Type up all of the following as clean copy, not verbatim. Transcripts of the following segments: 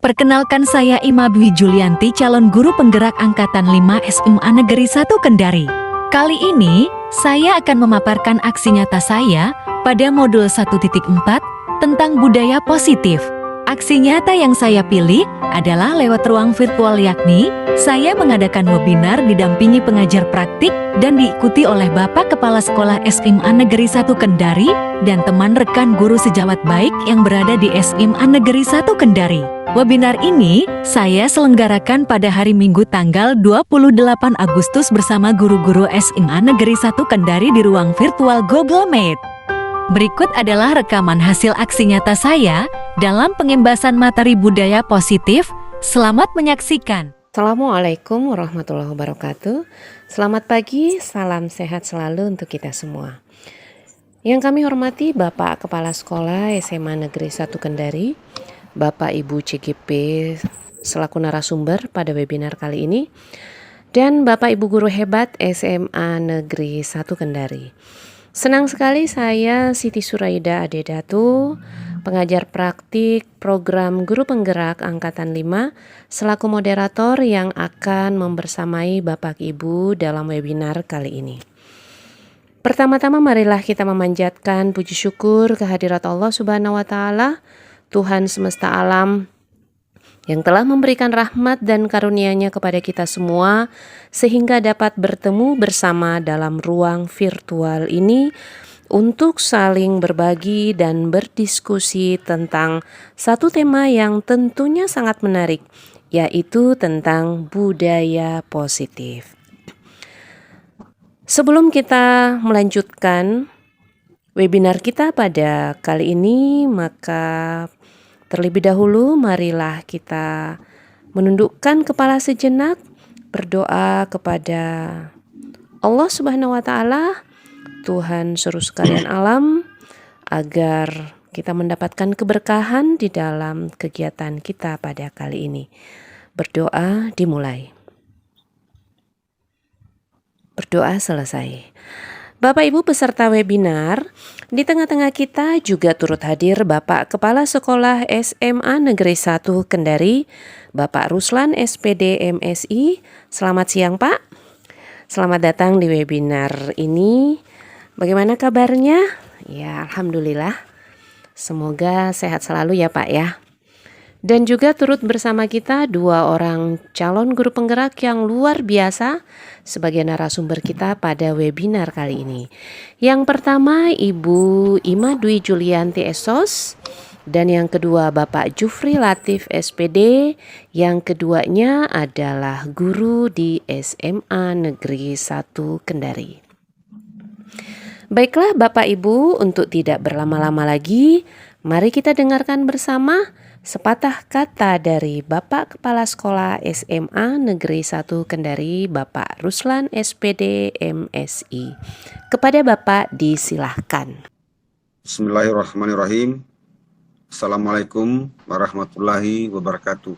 Perkenalkan saya Ima Dwi Julianti, calon guru penggerak Angkatan 5 SMA Negeri 1 Kendari. Kali ini, saya akan memaparkan aksi nyata saya pada modul 1.4 tentang budaya positif. Aksi nyata yang saya pilih adalah lewat ruang virtual, yakni saya mengadakan webinar didampingi pengajar praktik dan diikuti oleh Bapak Kepala Sekolah SMA Negeri 1 Kendari dan teman rekan guru sejawat baik yang berada di SMA Negeri 1 Kendari. Webinar ini saya selenggarakan pada hari Minggu tanggal 28 Agustus bersama guru-guru SMA Negeri 1 Kendari di ruang virtual Google Meet. Berikut adalah rekaman hasil aksi nyata saya dalam pengembasan materi budaya positif. Selamat menyaksikan. Assalamualaikum warahmatullahi wabarakatuh. Selamat pagi, salam sehat selalu untuk kita semua. Yang kami hormati Bapak Kepala Sekolah SMA Negeri 1 Kendari, Bapak Ibu CGP selaku narasumber pada webinar kali ini, dan Bapak Ibu guru hebat SMA Negeri 1 Kendari. Senang sekali saya Siti Suraida Adedatu, pengajar praktik program Guru Penggerak Angkatan 5, selaku moderator yang akan membersamai Bapak Ibu dalam webinar kali ini. Pertama-tama marilah kita memanjatkan puji syukur kehadirat Allah Subhanahu wa Ta'ala, Tuhan semesta alam, yang telah memberikan rahmat dan karunia-Nya kepada kita semua sehingga dapat bertemu bersama dalam ruang virtual ini untuk saling berbagi dan berdiskusi tentang satu tema yang tentunya sangat menarik, yaitu tentang budaya positif. Sebelum kita melanjutkan webinar kita pada kali ini, maka terlebih dahulu marilah kita menundukkan kepala sejenak, berdoa kepada Allah Subhanahu wa Ta'ala, Tuhan seluruh sekalian alam, agar kita mendapatkan keberkahan di dalam kegiatan kita pada kali ini. Berdoa dimulai. Berdoa selesai. Bapak Ibu peserta webinar, di tengah-tengah kita juga turut hadir Bapak Kepala Sekolah SMA Negeri 1 Kendari, Bapak Ruslan SPD MSI. Selamat siang Pak. Selamat datang di webinar ini. Bagaimana kabarnya? Ya, alhamdulillah. Semoga sehat selalu ya Pak ya. Dan juga turut bersama kita dua orang calon guru penggerak yang luar biasa sebagai narasumber kita pada webinar kali ini. Yang pertama Ibu Ima Dwi Julianti SOS, dan yang kedua Bapak Jufri Latif SPD, yang keduanya adalah guru di SMA Negeri 1 Kendari. Baiklah Bapak Ibu, untuk tidak berlama-lama lagi, mari kita dengarkan bersama sepatah kata dari Bapak Kepala Sekolah SMA Negeri 1 Kendari, Bapak Ruslan SPD MSI. Kepada Bapak disilahkan. Bismillahirrahmanirrahim. Assalamualaikum warahmatullahi wabarakatuh.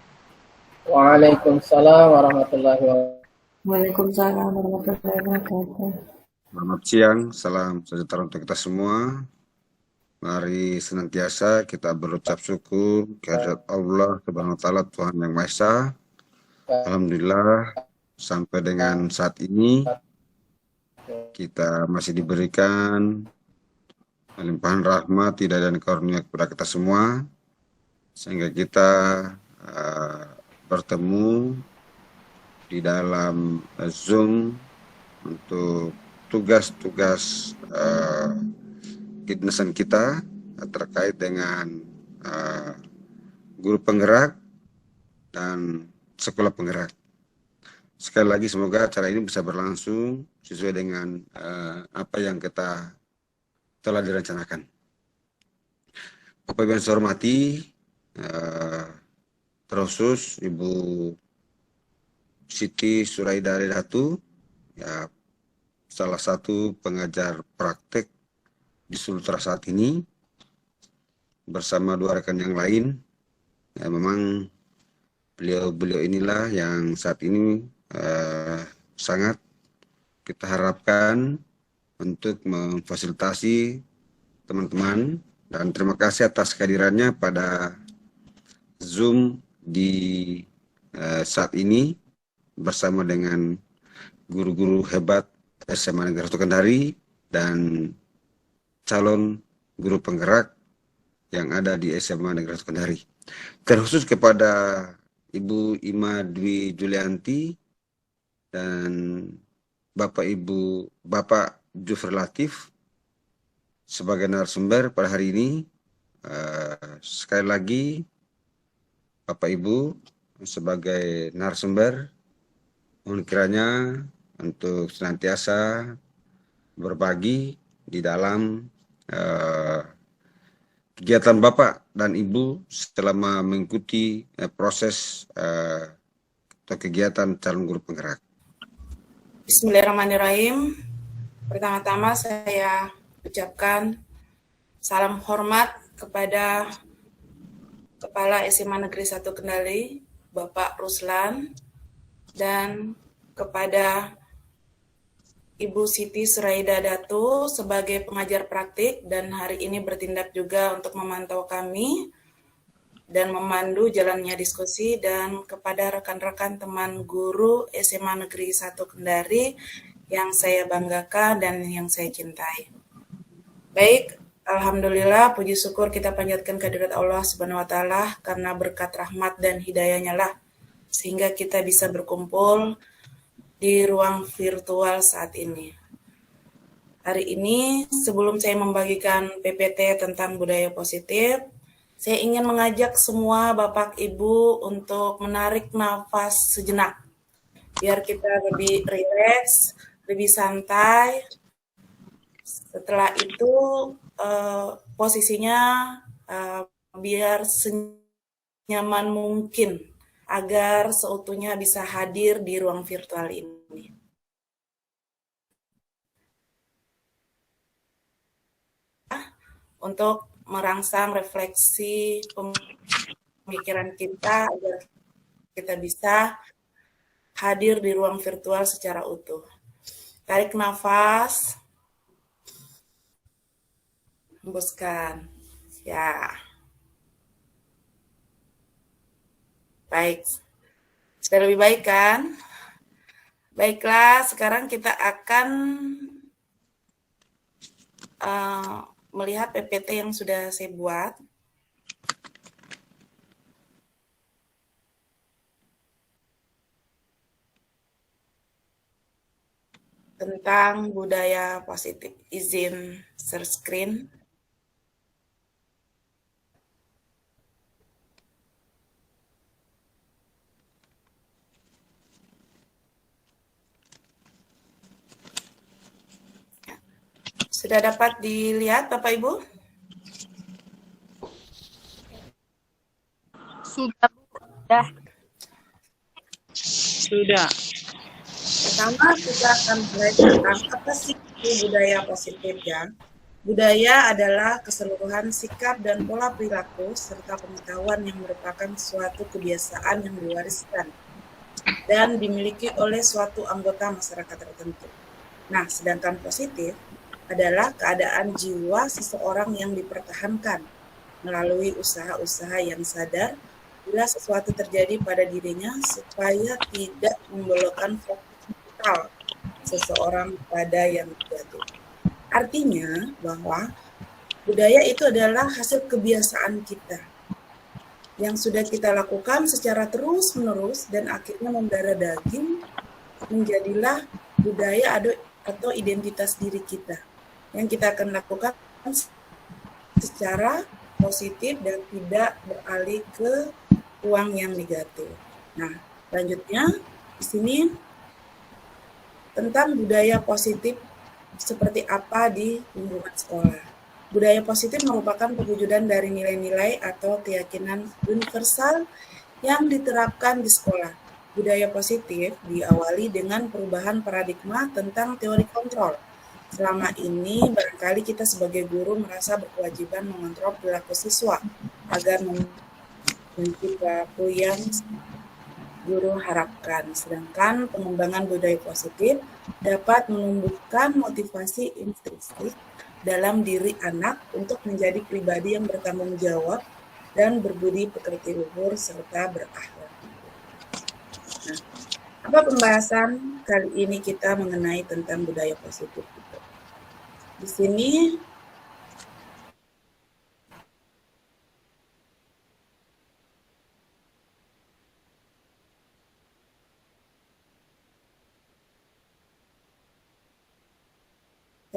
Waalaikumsalam warahmatullahi wabarakatuh. Waalaikumsalam warahmatullahi wabarakatuh. Selamat siang, salam sejahtera untuk kita semua. Mari senantiasa kita berucap syukur kehadirat Allah Subhanahu wa Ta'ala, Tuhan yang Maha Esa. Alhamdulillah sampai dengan saat ini kita masih diberikan limpahan rahmat, hidayah dan karunia kepada kita semua, sehingga kita bertemu di dalam Zoom untuk tugas-tugas kedinasan kita terkait dengan guru penggerak dan sekolah penggerak. Sekali lagi semoga acara ini bisa berlangsung sesuai dengan apa yang kita telah direncanakan. Bapak Ibu yang saya hormati, terkhusus Ibu Siti Suraida Adedatu, ya, salah satu pengajar praktek di Sultra saat ini bersama dua rekan yang lain. Ya, memang beliau inilah yang saat ini sangat kita harapkan untuk memfasilitasi teman-teman, dan terima kasih atas kehadirannya pada Zoom di saat ini bersama dengan guru-guru hebat SMA Negeri 1 Kendari dan calon guru penggerak yang ada di SMA Negeri 1 Kendari. Terkhusus kepada Ibu Ima Dwi Julianti dan Bapak Jufri Latif sebagai narasumber pada hari ini. Sekali lagi Bapak Ibu sebagai narasumber, mohon kiranya untuk senantiasa berbagi di dalam kegiatan Bapak dan Ibu selama mengikuti proses atau kegiatan calon guru penggerak. Bismillahirrahmanirrahim. Pertama-tama saya ucapkan salam hormat kepada Kepala SMA Negeri 1 Kendari, Bapak Ruslan, dan kepada Ibu Siti Suraida Datu sebagai pengajar praktik dan hari ini bertindak juga untuk memantau kami dan memandu jalannya diskusi, dan kepada rekan-rekan teman guru SMA Negeri 1 Kendari yang saya banggakan dan yang saya cintai. Baik, alhamdulillah, puji syukur kita panjatkan kehadirat Allah Subhanahu wa taala karena berkat rahmat dan hidayahnya lah sehingga kita bisa berkumpul di ruang virtual saat ini. Hari ini sebelum saya membagikan PPT tentang budaya positif, saya ingin mengajak semua Bapak Ibu untuk menarik nafas sejenak biar kita lebih rileks, lebih santai. Setelah itu posisinya biar senyaman mungkin agar seutuhnya bisa hadir di ruang virtual ini. Untuk merangsang refleksi pemikiran kita agar kita bisa hadir di ruang virtual secara utuh. Tarik nafas. Hembuskan. Ya. Baik. Sudah lebih baik kan? Baiklah, sekarang kita akan melihat PPT yang sudah saya buat. Tentang budaya positif. Izin share screen. Sudah dapat dilihat Bapak Ibu? Sudah. Pertama kita akan mulai tentang apa sih budaya positif ya. Budaya adalah keseluruhan sikap dan pola perilaku serta pengetahuan yang merupakan suatu kebiasaan yang diwariskan dan dimiliki oleh suatu anggota masyarakat tertentu. Nah, sedangkan positif adalah keadaan jiwa seseorang yang dipertahankan melalui usaha-usaha yang sadar bila sesuatu terjadi pada dirinya supaya tidak membelokkan fokus vital seseorang pada yang negatif. Artinya bahwa budaya itu adalah hasil kebiasaan kita yang sudah kita lakukan secara terus-menerus dan akhirnya mendarah daging menjadilah budaya atau identitas diri kita yang kita akan lakukan secara positif dan tidak beralih ke ruang yang negatif. Nah, selanjutnya di sini tentang budaya positif seperti apa di lingkungan sekolah. Budaya positif merupakan perwujudan dari nilai-nilai atau keyakinan universal yang diterapkan di sekolah. Budaya positif diawali dengan perubahan paradigma tentang teori kontrol. Selama ini barangkali kita sebagai guru merasa berkewajiban mengontrol perilaku siswa agar memiliki perilaku yang guru harapkan. Sedangkan pengembangan budaya positif dapat menumbuhkan motivasi intrinsik dalam diri anak untuk menjadi pribadi yang bertanggung jawab dan berbudi pekerti luhur serta berakhlak. Nah, apa pembahasan kali ini kita mengenai tentang budaya positif itu. Di sini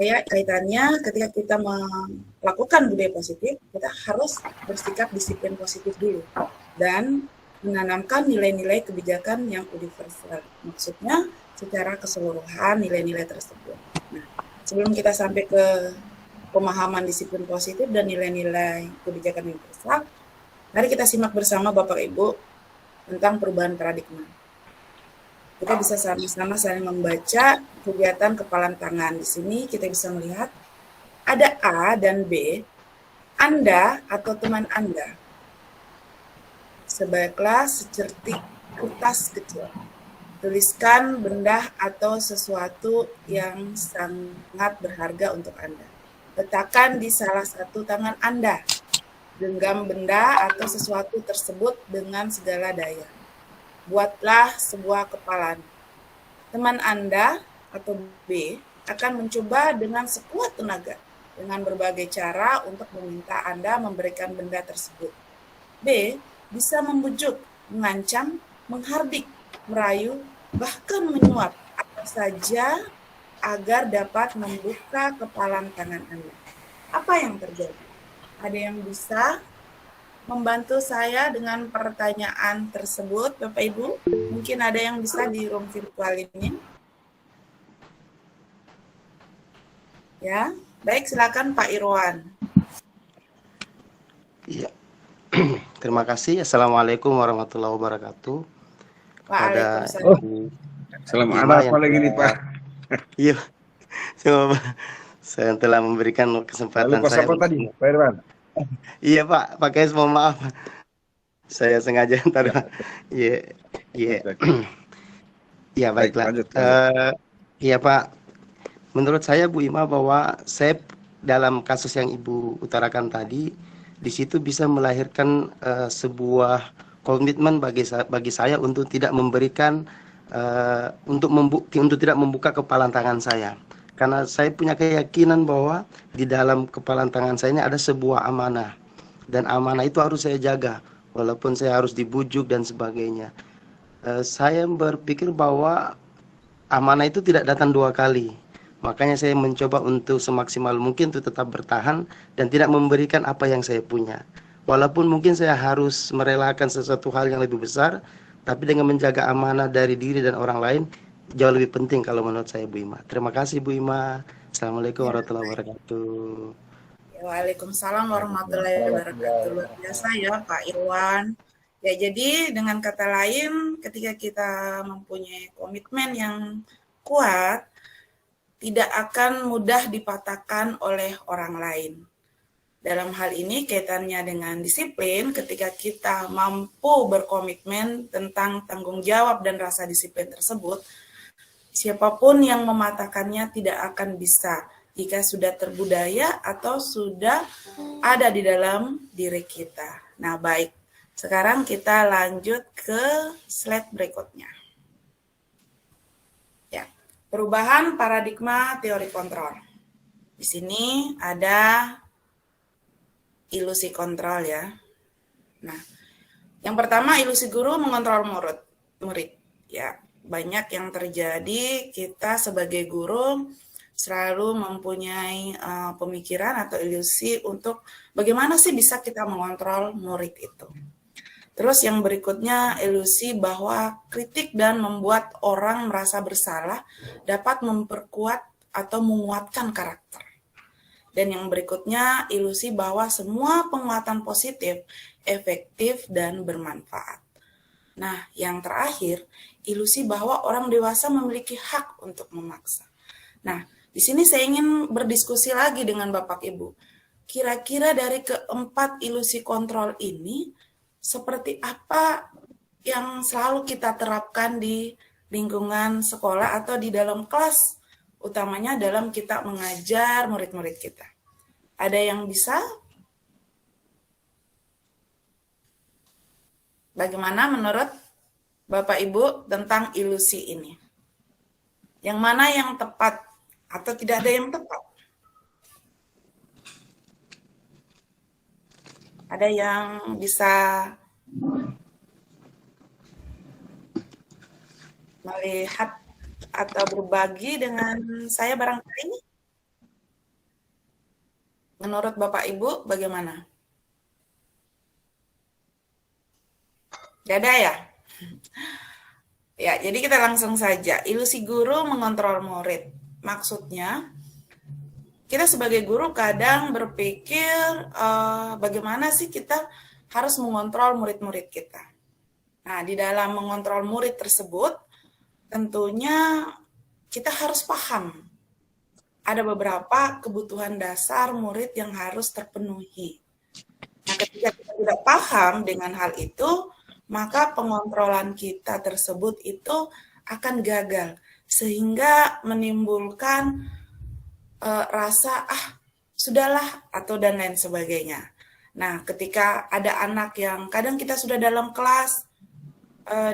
kaitannya ketika kita melakukan budaya positif, kita harus bersikap disiplin positif dulu dan menanamkan nilai-nilai kebijakan yang universal. Maksudnya secara keseluruhan nilai-nilai tersebut. Nah, sebelum kita sampai ke pemahaman disiplin positif dan nilai-nilai kebijakan universal, mari kita simak bersama Bapak Ibu tentang perubahan paradigma. Kita bisa sama-sama saling membaca kegiatan kepalan tangan. Di sini kita bisa melihat ada A dan B, Anda atau teman Anda. Sebaiknya secertik kertas kecil. Tuliskan benda atau sesuatu yang sangat berharga untuk Anda. Letakkan di salah satu tangan Anda. Genggam benda atau sesuatu tersebut dengan segala daya. Buatlah sebuah kepalan. Teman Anda atau B akan mencoba dengan sekuat tenaga dengan berbagai cara untuk meminta Anda memberikan benda tersebut. B bisa membujuk, mengancam, menghardik, merayu, bahkan menyuap apa saja agar dapat membuka kepalan tangan Anda. Apa yang terjadi? Ada yang bisa membantu saya dengan pertanyaan tersebut, Bapak Ibu? Mungkin ada yang bisa di room virtual ini. Ya, baik, silakan Pak Irwan. Iya. Terima kasih. Assalamualaikum warahmatullahi wabarakatuh. Kepada Selamat apa lagi nih Pak? Iya. Saya telah memberikan kesempatan Lalu saya. apa tadi, Pak Irwan? Iya Pak, pakai mohon maaf. Saya sengaja ntar. Iya, iya. Iya baiklah. Iya Pak. Menurut saya Bu Ima bahwa saya dalam kasus yang Ibu utarakan tadi, di situ bisa melahirkan sebuah komitmen bagi saya untuk tidak memberikan untuk tidak membuka kepalan tangan saya. Karena saya punya keyakinan bahwa di dalam kepalan tangan saya ini ada sebuah amanah. Dan amanah itu harus saya jaga. Walaupun saya harus dibujuk dan sebagainya. Saya berpikir bahwa amanah itu tidak datang dua kali. Makanya saya mencoba untuk semaksimal mungkin untuk tetap bertahan dan tidak memberikan apa yang saya punya. Walaupun mungkin saya harus merelakan sesuatu hal yang lebih besar. Tapi dengan menjaga amanah dari diri dan orang lain, jauh lebih penting kalau menurut saya Bu Ima. Terima kasih Bu Ima. Assalamualaikum warahmatullahi wabarakatuh. Waalaikumsalam warahmatullahi wabarakatuh. Luar biasa ya Pak Irwan. Ya, jadi dengan kata lain, ketika kita mempunyai komitmen yang kuat, tidak akan mudah dipatahkan oleh orang lain. Dalam hal ini kaitannya dengan disiplin, ketika kita mampu berkomitmen tentang tanggung jawab dan rasa disiplin tersebut, siapapun yang mematahkannya tidak akan bisa jika sudah terbudaya atau sudah ada di dalam diri kita. Nah, baik. Sekarang kita lanjut ke slide berikutnya. Ya, perubahan paradigma teori kontrol. Di sini ada ilusi kontrol ya. Nah, yang pertama ilusi guru mengontrol murid. Ya, banyak yang terjadi kita sebagai guru selalu mempunyai pemikiran atau ilusi untuk bagaimana sih bisa kita mengontrol murid itu. Terus yang berikutnya ilusi bahwa kritik dan membuat orang merasa bersalah dapat memperkuat atau menguatkan karakter. Dan yang berikutnya ilusi bahwa semua penguatan positif, efektif, dan bermanfaat. Nah, yang terakhir, ilusi bahwa orang dewasa memiliki hak untuk memaksa. Nah, di sini saya ingin berdiskusi lagi dengan Bapak Ibu. Kira-kira dari keempat ilusi kontrol ini, seperti apa yang selalu kita terapkan di lingkungan sekolah atau di dalam kelas, utamanya dalam kita mengajar murid-murid kita. Ada yang bisa? Bagaimana menurut Bapak Ibu tentang ilusi ini? Yang mana yang tepat atau tidak ada yang tepat? Ada yang bisa melihat atau berbagi dengan saya barangkali? Menurut Bapak Ibu bagaimana? Tidak ada ya? Ya, jadi kita langsung saja. Ilusi guru mengontrol murid. Maksudnya, kita sebagai guru kadang berpikir bagaimana sih kita harus mengontrol murid-murid kita. Nah, di dalam mengontrol murid tersebut, tentunya kita harus paham. Ada beberapa kebutuhan dasar murid yang harus terpenuhi. Nah, ketika kita tidak paham dengan hal itu, maka pengontrolan kita tersebut itu akan gagal. Sehingga menimbulkan rasa, sudahlah, atau dan lain sebagainya. Nah, ketika ada anak yang kadang kita sudah dalam kelas,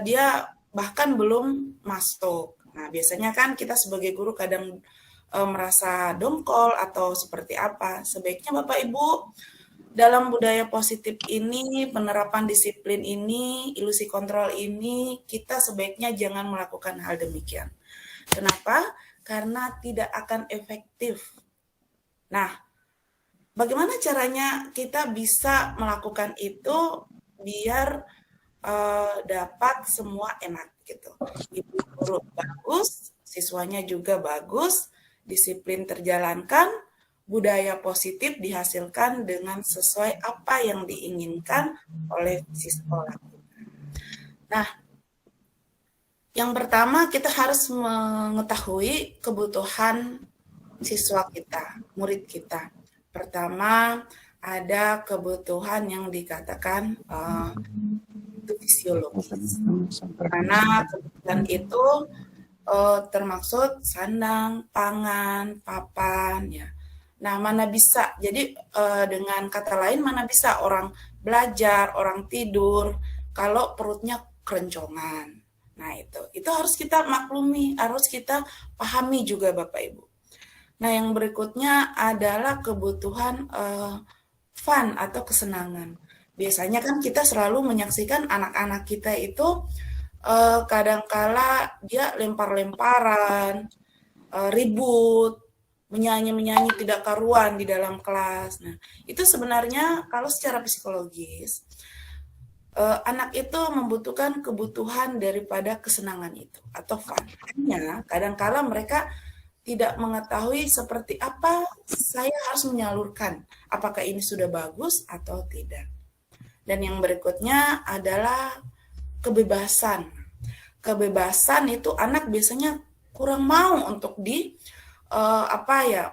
dia bahkan belum masuk. Nah, biasanya kan kita sebagai guru kadang merasa dongkol atau seperti apa. Sebaiknya Bapak Ibu dalam budaya positif ini, penerapan disiplin ini, ilusi kontrol ini, kita sebaiknya jangan melakukan hal demikian. Kenapa? Karena tidak akan efektif. Nah, bagaimana caranya kita bisa melakukan itu biar dapat semua enak gitu. Ibu guru bagus, siswanya juga bagus, disiplin terjalankan, budaya positif dihasilkan dengan sesuai apa yang diinginkan oleh si sekolah. Nah, yang pertama kita harus mengetahui kebutuhan siswa kita, murid kita. Pertama, ada kebutuhan yang dikatakan itu fisiologis. Karena kebutuhan itu termaksud sandang, pangan, papan, ya. Nah, mana bisa, jadi dengan kata lain, mana bisa orang belajar, orang tidur, kalau perutnya keroncongan. Nah, itu harus kita maklumi, harus kita pahami juga Bapak Ibu. Nah, yang berikutnya adalah kebutuhan fun atau kesenangan. Biasanya kan kita selalu menyaksikan anak-anak kita itu kadangkala dia lempar-lemparan, ribut, menyanyi tidak karuan di dalam kelas. Nah, itu sebenarnya kalau secara psikologis, anak itu membutuhkan kebutuhan daripada kesenangan itu atau fun. Hanya kadangkala mereka tidak mengetahui seperti apa saya harus menyalurkan, apakah ini sudah bagus atau tidak. Dan yang berikutnya adalah kebebasan. Kebebasan itu anak biasanya kurang mau untuk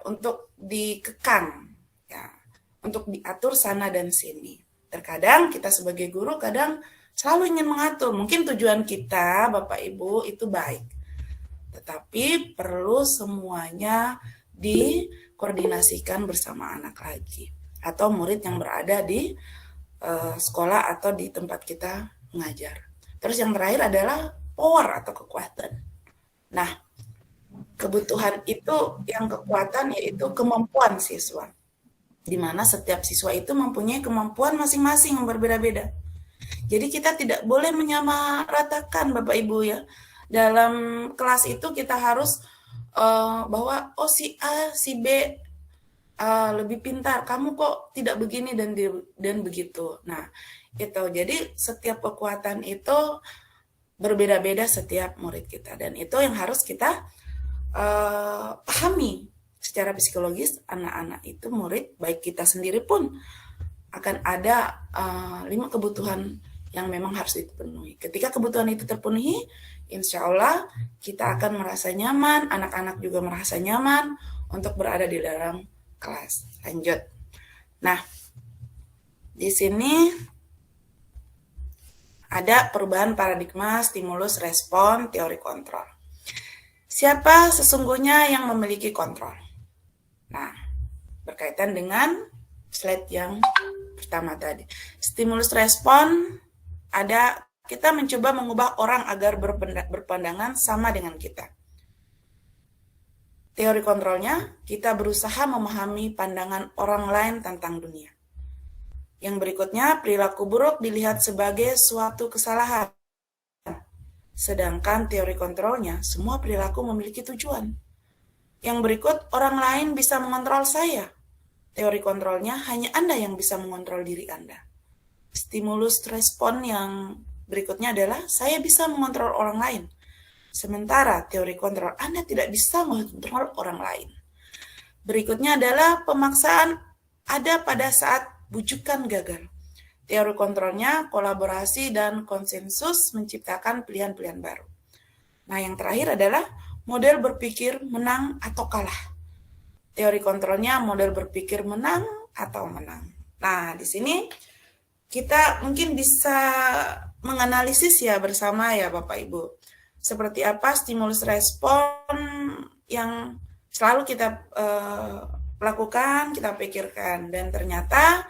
untuk dikekang, ya, untuk diatur sana dan sini. Terkadang kita sebagai guru kadang selalu ingin mengatur. Mungkin tujuan kita, Bapak Ibu, itu baik. Tetapi perlu semuanya dikoordinasikan bersama anak lagi. Atau murid yang berada di sekolah atau di tempat kita mengajar. Terus yang terakhir adalah power atau kekuatan. Nah, kebutuhan itu yang kekuatan yaitu kemampuan siswa. Di mana setiap siswa itu mempunyai kemampuan masing-masing yang berbeda-beda. Jadi kita tidak boleh menyamaratakan Bapak Ibu ya. Dalam kelas itu kita harus bahwa si A, si B lebih pintar, kamu kok tidak begini dan begitu. Nah, itu. Jadi setiap kekuatan itu berbeda-beda setiap murid kita dan itu yang harus kita pahami secara psikologis. Anak-anak itu murid, baik kita sendiri pun akan ada 5 kebutuhan yang memang harus dipenuhi. Ketika kebutuhan itu terpenuhi, insya Allah kita akan merasa nyaman, anak-anak juga merasa nyaman untuk berada di dalam kelas. Lanjut. Nah, di sini ada perubahan paradigma stimulus respon teori kontrol. Siapa sesungguhnya yang memiliki kontrol? Nah, berkaitan dengan slide yang pertama tadi. Stimulus respon kita mencoba mengubah orang agar berpandangan sama dengan kita. Teori kontrolnya, kita berusaha memahami pandangan orang lain tentang dunia. Yang berikutnya, perilaku buruk dilihat sebagai suatu kesalahan. Sedangkan teori kontrolnya, semua perilaku memiliki tujuan. Yang berikut, orang lain bisa mengontrol saya. Teori kontrolnya, hanya Anda yang bisa mengontrol diri Anda. Stimulus respon yang berikutnya adalah, saya bisa mengontrol orang lain. Sementara teori kontrol, Anda tidak bisa mengontrol orang lain. Berikutnya adalah pemaksaan ada pada saat bujukan gagal. Teori kontrolnya, kolaborasi dan konsensus menciptakan pilihan-pilihan baru. Nah, yang terakhir adalah model berpikir menang atau kalah. Teori kontrolnya model berpikir menang atau menang. Nah, di sini kita mungkin bisa menganalisis ya bersama ya Bapak Ibu. Seperti apa stimulus respon yang selalu kita lakukan, kita pikirkan. Dan ternyata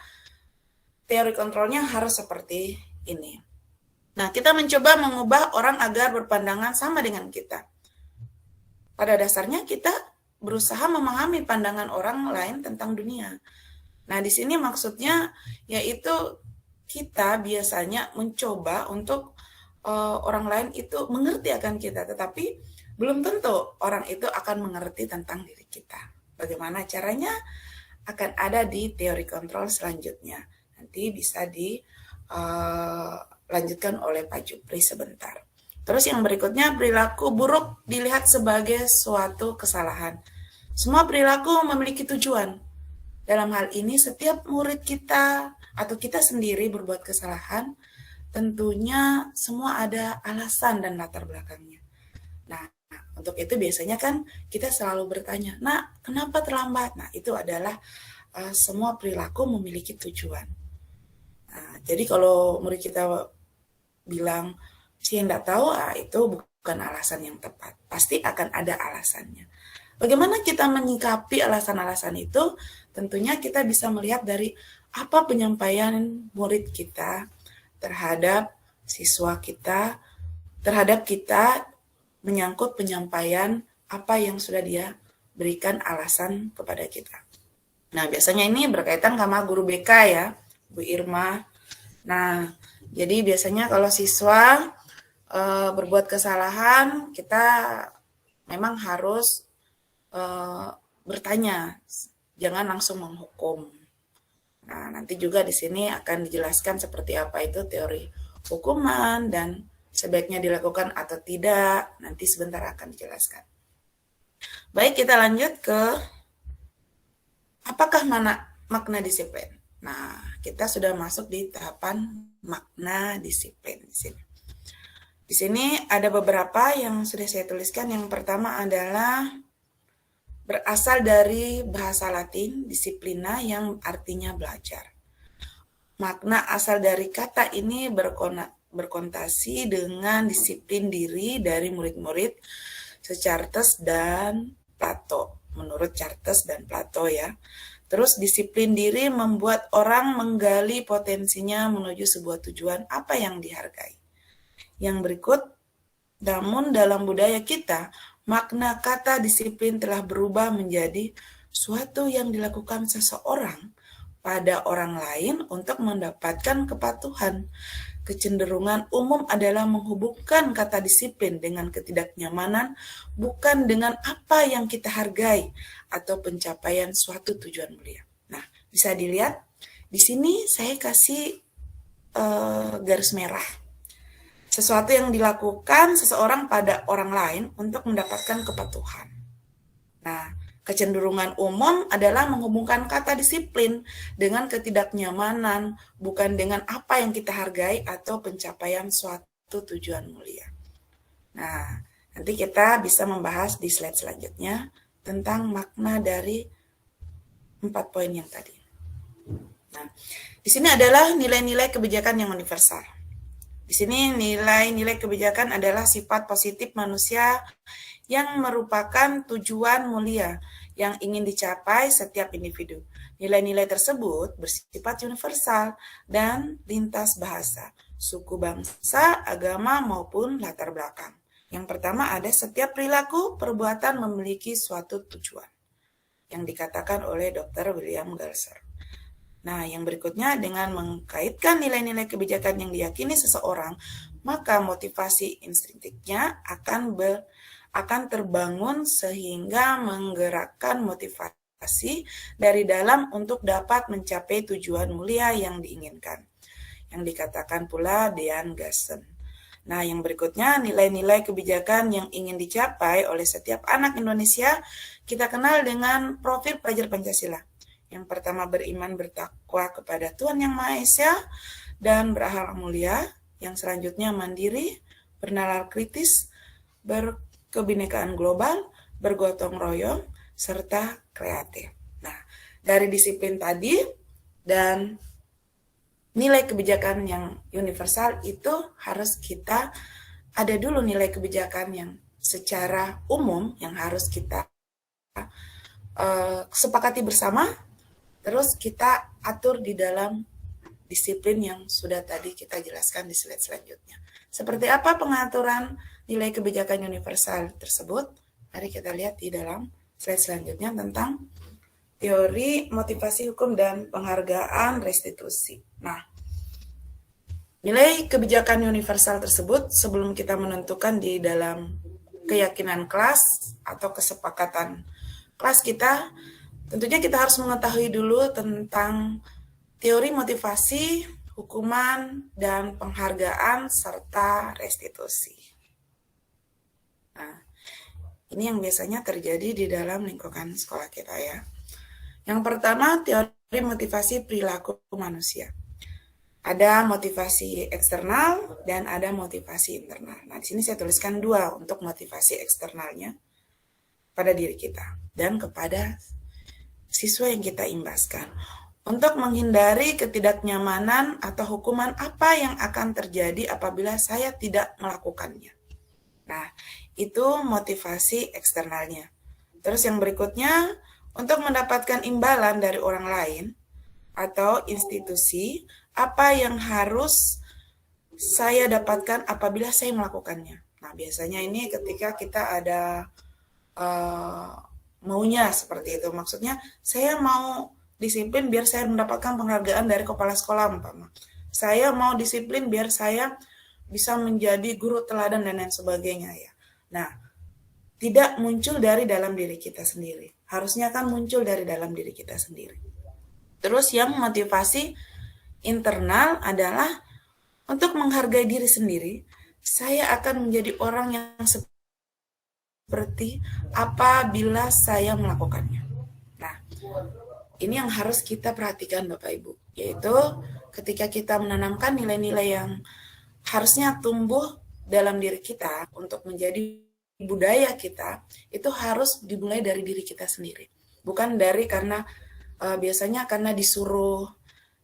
teori kontrolnya harus seperti ini. Nah, kita mencoba mengubah orang agar berpandangan sama dengan kita. Pada dasarnya kita berusaha memahami pandangan orang lain tentang dunia. Nah, di sini maksudnya yaitu kita biasanya mencoba untuk orang lain itu mengerti akan kita, tetapi belum tentu orang itu akan mengerti tentang diri kita. Bagaimana caranya? Akan ada di teori kontrol selanjutnya. Nanti bisa dilanjutkan oleh Pak Jupri sebentar. Terus yang berikutnya, perilaku buruk dilihat sebagai suatu kesalahan. Semua perilaku memiliki tujuan. Dalam hal ini, setiap murid kita atau kita sendiri berbuat kesalahan, tentunya semua ada alasan dan latar belakangnya. Nah, untuk itu biasanya kan kita selalu bertanya, "Nak, kenapa terlambat?" Nah, itu adalah semua perilaku memiliki tujuan. Nah, jadi kalau murid kita bilang, "Saya enggak tahu," itu bukan alasan yang tepat. Pasti akan ada alasannya. Bagaimana kita menyikapi alasan-alasan itu? Tentunya kita bisa melihat dari apa penyampaian murid kita terhadap siswa kita, terhadap kita menyangkut penyampaian apa yang sudah dia berikan alasan kepada kita. Nah, biasanya ini berkaitan sama guru BK ya, Bu Irma. Nah, jadi biasanya kalau siswa berbuat kesalahan, kita memang harus bertanya, jangan langsung menghukum. Nah, nanti juga di sini akan dijelaskan seperti apa itu teori hukuman dan sebaiknya dilakukan atau tidak. Nanti sebentar akan dijelaskan. Baik, kita lanjut ke apakah makna disiplin. Nah, kita sudah masuk di tahapan makna disiplin di sini. Di sini ada beberapa yang sudah saya tuliskan. Yang pertama adalah berasal dari bahasa Latin, disiplina, yang artinya belajar. Makna asal dari kata ini berkontasi dengan disiplin diri dari murid-murid Chartes dan Plato. Menurut Chartes dan Plato ya. Terus disiplin diri membuat orang menggali potensinya menuju sebuah tujuan apa yang dihargai. Yang berikut, namun dalam budaya kita, makna kata disiplin telah berubah menjadi suatu yang dilakukan seseorang pada orang lain untuk mendapatkan kepatuhan. Kecenderungan umum adalah menghubungkan kata disiplin dengan ketidaknyamanan, bukan dengan apa yang kita hargai atau pencapaian suatu tujuan mulia. Nah, bisa dilihat di sini saya kasih garis merah. Sesuatu yang dilakukan seseorang pada orang lain untuk mendapatkan kepatuhan. Nah, kecenderungan umum adalah menghubungkan kata disiplin dengan ketidaknyamanan, bukan dengan apa yang kita hargai atau pencapaian suatu tujuan mulia. Nah, nanti kita bisa membahas di slide selanjutnya tentang makna dari 4 poin yang tadi. Nah, di sini adalah nilai-nilai kebijakan yang universal. Di sini nilai-nilai kebijakan adalah sifat positif manusia yang merupakan tujuan mulia yang ingin dicapai setiap individu. Nilai-nilai tersebut bersifat universal dan lintas bahasa. suku bangsa, agama, maupun latar belakang. Yang pertama ada setiap perilaku perbuatan memiliki suatu tujuan, yang dikatakan oleh Dr. William Glasser. Nah, yang berikutnya dengan mengkaitkan nilai-nilai kebijakan yang diyakini seseorang, maka motivasi instinktifnya akan terbangun sehingga menggerakkan motivasi dari dalam untuk dapat mencapai tujuan mulia yang diinginkan, yang dikatakan pula Dean Gassen. Nah, yang berikutnya nilai-nilai kebijakan yang ingin dicapai oleh setiap anak Indonesia kita kenal dengan profil pelajar Pancasila. Yang pertama beriman bertakwa kepada Tuhan Yang Maha Esa dan berakhlak mulia. Yang selanjutnya mandiri, bernalar kritis, berkebinekaan global, bergotong royong, serta kreatif. Nah, dari disiplin tadi dan nilai kebijakan yang universal itu harus kita ada dulu nilai kebijakan yang secara umum yang harus kita sepakati bersama, terus kita atur di dalam disiplin yang sudah tadi kita jelaskan di slide selanjutnya. Seperti apa pengaturan nilai kebijakan universal tersebut? Mari kita lihat di dalam slide selanjutnya tentang teori motivasi hukum dan penghargaan restitusi. Nah, nilai kebijakan universal tersebut sebelum kita menentukan di dalam keyakinan kelas atau kesepakatan kelas kita, tentunya kita harus mengetahui dulu tentang teori motivasi, hukuman, dan penghargaan, serta restitusi. Nah, ini yang biasanya terjadi di dalam lingkungan sekolah kita ya. Yang pertama, teori motivasi perilaku manusia. Ada motivasi eksternal dan ada motivasi internal. Nah, di sini saya tuliskan 2 untuk motivasi eksternalnya pada diri kita dan kepada siswa yang kita imbaskan. Untuk menghindari ketidaknyamanan atau hukuman apa yang akan terjadi apabila saya tidak melakukannya. Nah, itu motivasi eksternalnya. Terus yang berikutnya, untuk mendapatkan imbalan dari orang lain atau institusi, apa yang harus saya dapatkan apabila saya melakukannya. Nah, biasanya ini ketika kita ada maunya seperti itu. Maksudnya, saya mau disiplin biar saya mendapatkan penghargaan dari kepala sekolah umpama. Saya mau disiplin biar saya bisa menjadi guru teladan dan lain sebagainya ya. Nah, tidak muncul dari dalam diri kita sendiri. Harusnya kan muncul dari dalam diri kita sendiri. Terus yang motivasi internal adalah untuk menghargai diri sendiri. Saya akan menjadi orang yang seperti apabila saya melakukannya. Nah, ini yang harus kita perhatikan Bapak Ibu, yaitu ketika kita menanamkan nilai-nilai yang harusnya tumbuh dalam diri kita untuk menjadi budaya kita, itu harus dimulai dari diri kita sendiri. Bukan dari karena biasanya karena disuruh,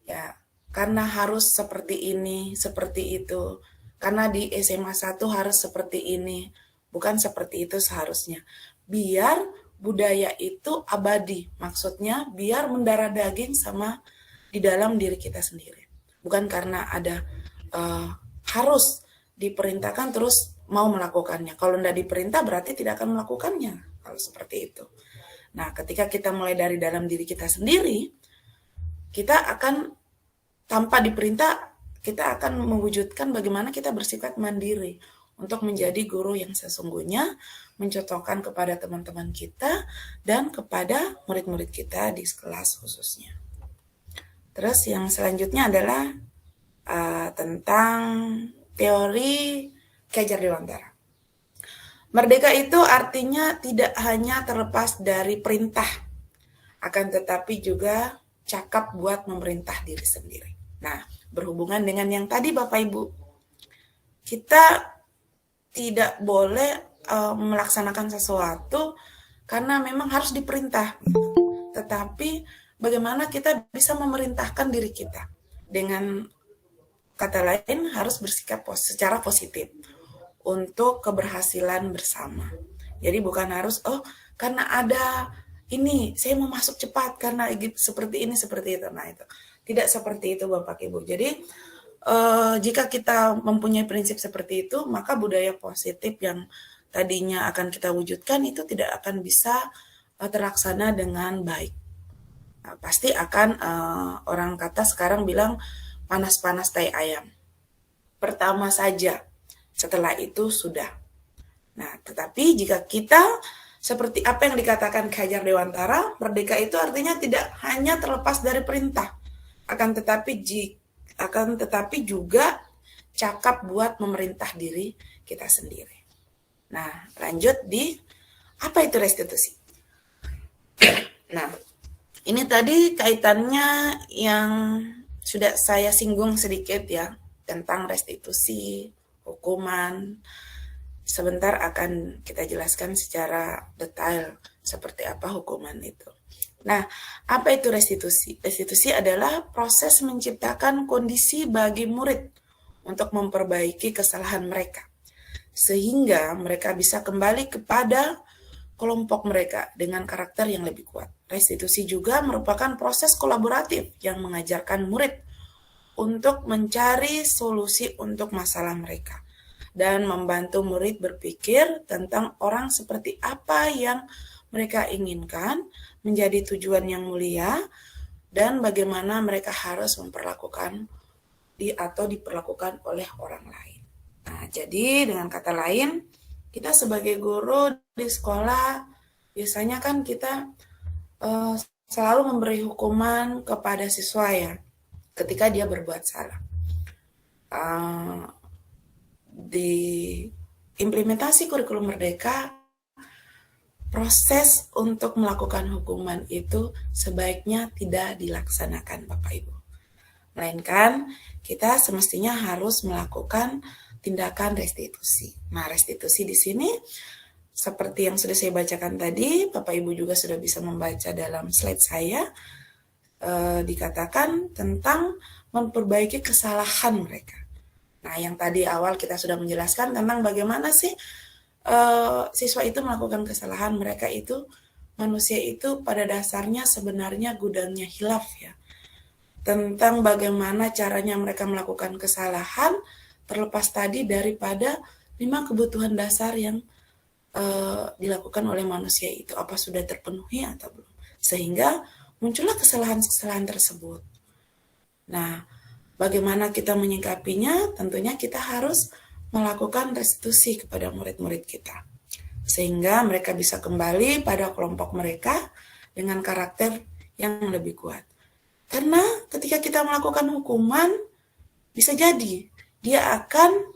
ya, karena harus seperti ini, seperti itu. Karena di SMA 1 harus seperti ini. Bukan seperti itu seharusnya. Biar budaya itu abadi, maksudnya biar mendarah daging sama di dalam diri kita sendiri. Bukan karena ada harus diperintahkan terus mau melakukannya. Kalau tidak diperintah berarti tidak akan melakukannya. Kalau seperti itu. Nah, ketika kita mulai dari dalam diri kita sendiri, kita akan tanpa diperintah, kita akan mewujudkan bagaimana kita bersifat mandiri untuk menjadi guru yang sesungguhnya, mencontohkan kepada teman-teman kita dan kepada murid-murid kita di kelas khususnya. Terus yang selanjutnya adalah tentang teori Ki Hajar Dewantara. Merdeka itu artinya tidak hanya terlepas dari perintah, akan tetapi juga cakap buat memerintah diri sendiri. Nah, berhubungan dengan yang tadi Bapak Ibu, kita tidak boleh melaksanakan sesuatu karena memang harus diperintah. Tetapi bagaimana kita bisa memerintahkan diri kita? Dengan kata lain harus bersikap secara positif untuk keberhasilan bersama. Jadi bukan harus, karena ada ini, saya mau masuk cepat karena seperti ini, seperti itu. Nah itu. Tidak seperti itu Bapak Ibu. Jadi jika kita mempunyai prinsip seperti itu, maka budaya positif yang tadinya akan kita wujudkan itu tidak akan bisa terlaksana dengan baik. Nah, pasti akan orang kata sekarang bilang panas-panas tai ayam. Pertama saja, setelah itu sudah. Nah, tetapi jika kita seperti apa yang dikatakan Ki Hajar Dewantara, merdeka itu artinya tidak hanya terlepas dari perintah, akan tetapi juga cakap buat memerintah diri kita sendiri. Nah, lanjut di apa itu restitusi? Nah, ini tadi kaitannya yang sudah saya singgung sedikit ya, tentang restitusi, hukuman. Sebentar akan kita jelaskan secara detail seperti apa hukuman itu. Nah, apa itu restitusi? Restitusi adalah proses menciptakan kondisi bagi murid untuk memperbaiki kesalahan mereka, sehingga mereka bisa kembali kepada kelompok mereka dengan karakter yang lebih kuat. Restitusi juga merupakan proses kolaboratif yang mengajarkan murid untuk mencari solusi untuk masalah mereka dan membantu murid berpikir tentang orang seperti apa yang mereka inginkan menjadi tujuan yang mulia dan bagaimana mereka harus memperlakukan atau diperlakukan oleh orang lain. Nah, jadi dengan kata lain, kita sebagai guru di sekolah biasanya kan kita selalu memberi hukuman kepada siswa ya ketika dia berbuat salah. Di implementasi kurikulum merdeka, proses untuk melakukan hukuman itu sebaiknya tidak dilaksanakan Bapak Ibu. Melainkan kita semestinya harus melakukan tindakan restitusi. Nah, restitusi di sini seperti yang sudah saya bacakan tadi, Bapak Ibu juga sudah bisa membaca dalam slide saya, dikatakan tentang memperbaiki kesalahan mereka. Nah, yang tadi awal kita sudah menjelaskan tentang bagaimana sih siswa itu melakukan kesalahan. Mereka itu, manusia itu pada dasarnya sebenarnya gudangnya hilaf ya. Tentang bagaimana caranya mereka melakukan kesalahan, terlepas tadi daripada 5 kebutuhan dasar yang dilakukan oleh manusia itu, apa sudah terpenuhi atau belum. Sehingga muncullah kesalahan-kesalahan tersebut. Nah, bagaimana kita menyikapinya? Tentunya kita harus melakukan restitusi kepada murid-murid kita. Sehingga mereka bisa kembali pada kelompok mereka dengan karakter yang lebih kuat. Karena ketika kita melakukan hukuman, bisa jadi dia akan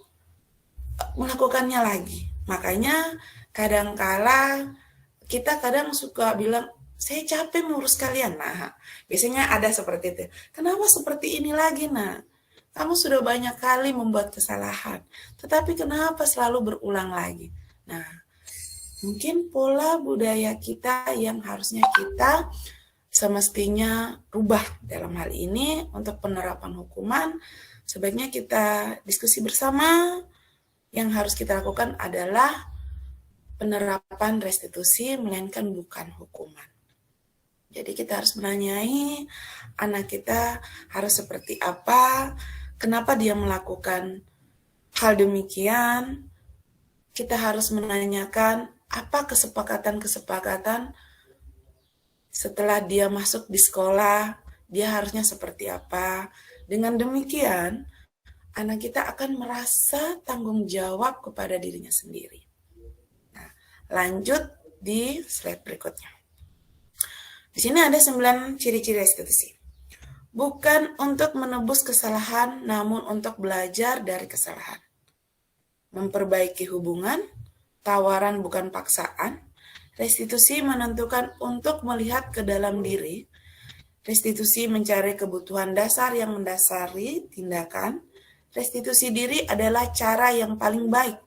melakukannya lagi. Makanya kadangkala kita kadang suka bilang, saya capek mengurus kalian. Nah, biasanya ada seperti itu. Kenapa seperti ini lagi, nak? Kamu sudah banyak kali membuat kesalahan. Tetapi kenapa selalu berulang lagi? Nah, mungkin pola budaya kita yang harusnya kita semestinya rubah dalam hal ini untuk penerapan hukuman. Sebaiknya kita diskusi bersama. Yang harus kita lakukan adalah penerapan restitusi, melainkan bukan hukuman. Jadi kita harus menanyai anak kita harus seperti apa, kenapa dia melakukan hal demikian. Kita harus menanyakan apa kesepakatan-kesepakatan setelah dia masuk di sekolah, dia harusnya seperti apa. Dengan demikian, anak kita akan merasa tanggung jawab kepada dirinya sendiri. Nah, lanjut di slide berikutnya. Di sini ada 9 ciri-ciri restitusi. Bukan untuk menebus kesalahan, namun untuk belajar dari kesalahan. Memperbaiki hubungan, tawaran bukan paksaan. Restitusi menentukan untuk melihat ke dalam diri. Restitusi mencari kebutuhan dasar yang mendasari tindakan. Restitusi diri adalah cara yang paling baik.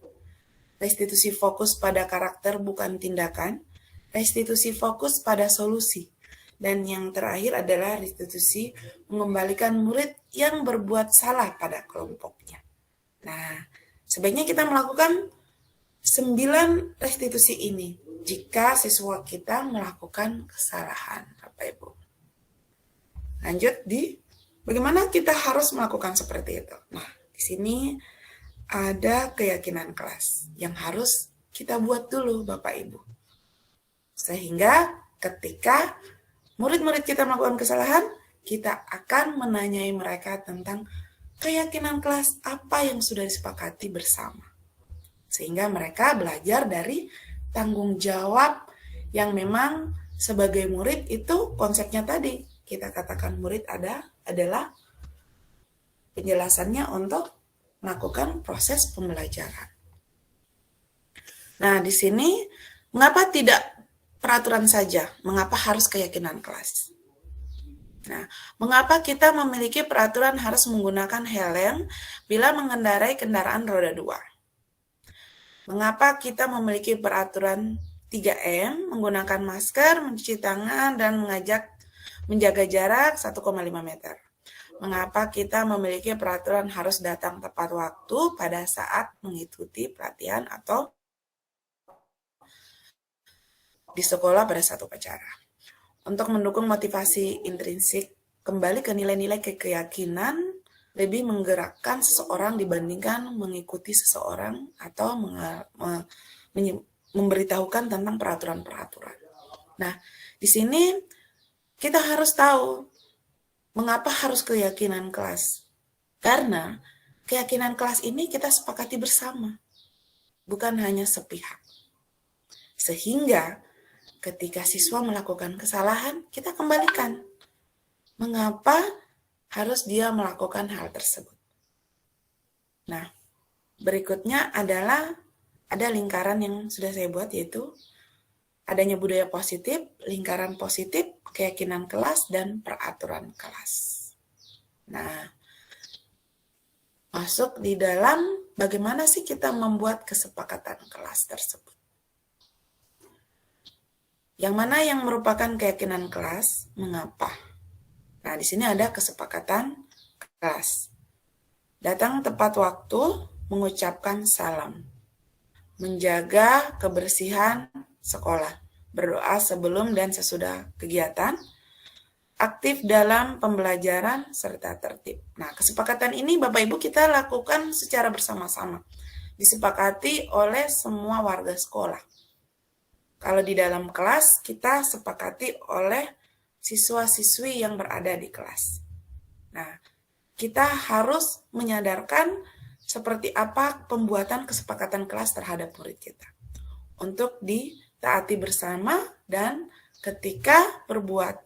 Restitusi fokus pada karakter bukan tindakan. Restitusi fokus pada solusi. Dan yang terakhir adalah restitusi mengembalikan murid yang berbuat salah pada kelompoknya. Nah, sebaiknya kita melakukan 9 restitusi ini jika siswa kita melakukan kesalahan, Bapak Ibu. Lanjut di Bagaimana kita harus melakukan seperti itu? Nah, di sini ada keyakinan kelas yang harus kita buat dulu, Bapak Ibu. Sehingga ketika murid-murid kita melakukan kesalahan, kita akan menanyai mereka tentang keyakinan kelas apa yang sudah disepakati bersama. Sehingga mereka belajar dari tanggung jawab yang memang sebagai murid itu konsepnya tadi. Kita katakan murid adalah penjelasannya untuk melakukan proses pembelajaran. Nah, di sini mengapa tidak peraturan saja? Mengapa harus keyakinan kelas? Nah, mengapa kita memiliki peraturan harus menggunakan helm bila mengendarai kendaraan roda 2? Mengapa kita memiliki peraturan 3M, menggunakan masker, mencuci tangan, dan menjaga jarak 1,5 meter? Mengapa kita memiliki peraturan harus datang tepat waktu pada saat mengikuti pelatihan atau di sekolah pada saat upacara? Untuk mendukung motivasi intrinsik, kembali ke nilai-nilai keyakinan, lebih menggerakkan seseorang dibandingkan mengikuti seseorang atau memberitahukan tentang peraturan-peraturan. Nah, di sini kita harus tahu mengapa harus keyakinan kelas. Karena keyakinan kelas ini kita sepakati bersama, bukan hanya sepihak. Sehingga ketika siswa melakukan kesalahan, kita kembalikan. Mengapa harus dia melakukan hal tersebut? Nah, berikutnya adalah ada lingkaran yang sudah saya buat, yaitu adanya budaya positif, lingkaran positif, keyakinan kelas, dan peraturan kelas. Nah, masuk di dalam bagaimana sih kita membuat kesepakatan kelas tersebut. Yang mana yang merupakan keyakinan kelas, mengapa? Nah, di sini ada kesepakatan kelas. Datang tepat waktu, mengucapkan salam. Menjaga kebersihan sekolah, berdoa sebelum dan sesudah kegiatan, aktif dalam pembelajaran, serta tertib. Nah, kesepakatan ini Bapak Ibu kita lakukan secara bersama-sama, disepakati oleh semua warga sekolah. Kalau di dalam kelas, kita sepakati oleh siswa-siswi yang berada di kelas. Nah, kita harus menyadarkan seperti apa pembuatan kesepakatan kelas terhadap murid kita. Untuk ditaati bersama, dan ketika berbuat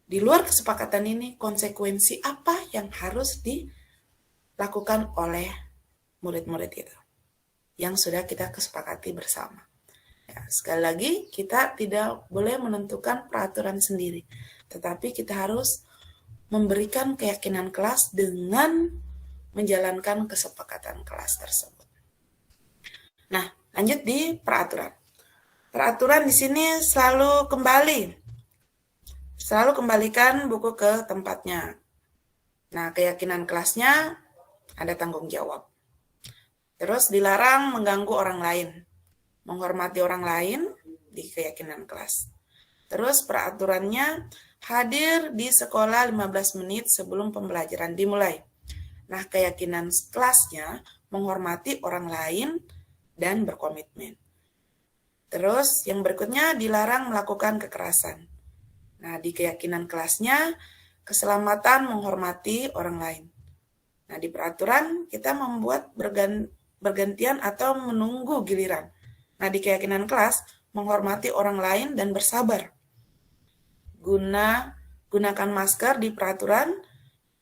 di luar kesepakatan ini, konsekuensi apa yang harus dilakukan oleh murid-murid itu yang sudah kita kesepakati bersama. Ya, sekali lagi, kita tidak boleh menentukan peraturan sendiri, tetapi kita harus memberikan keyakinan kelas dengan menjalankan kesepakatan kelas tersebut. Nah, lanjut di peraturan. Peraturan di sini selalu kembalikan buku ke tempatnya. Nah, keyakinan kelasnya ada tanggung jawab. Terus dilarang mengganggu orang lain, menghormati orang lain di keyakinan kelas. Terus peraturannya hadir di sekolah 15 menit sebelum pembelajaran dimulai. Nah, keyakinan kelasnya menghormati orang lain dan berkomitmen. Terus yang berikutnya dilarang melakukan kekerasan. Nah, di keyakinan kelasnya keselamatan menghormati orang lain. Nah, di peraturan kita membuat bergantian atau menunggu giliran. Nah, di keyakinan kelas menghormati orang lain dan bersabar. Gunakan masker di peraturan.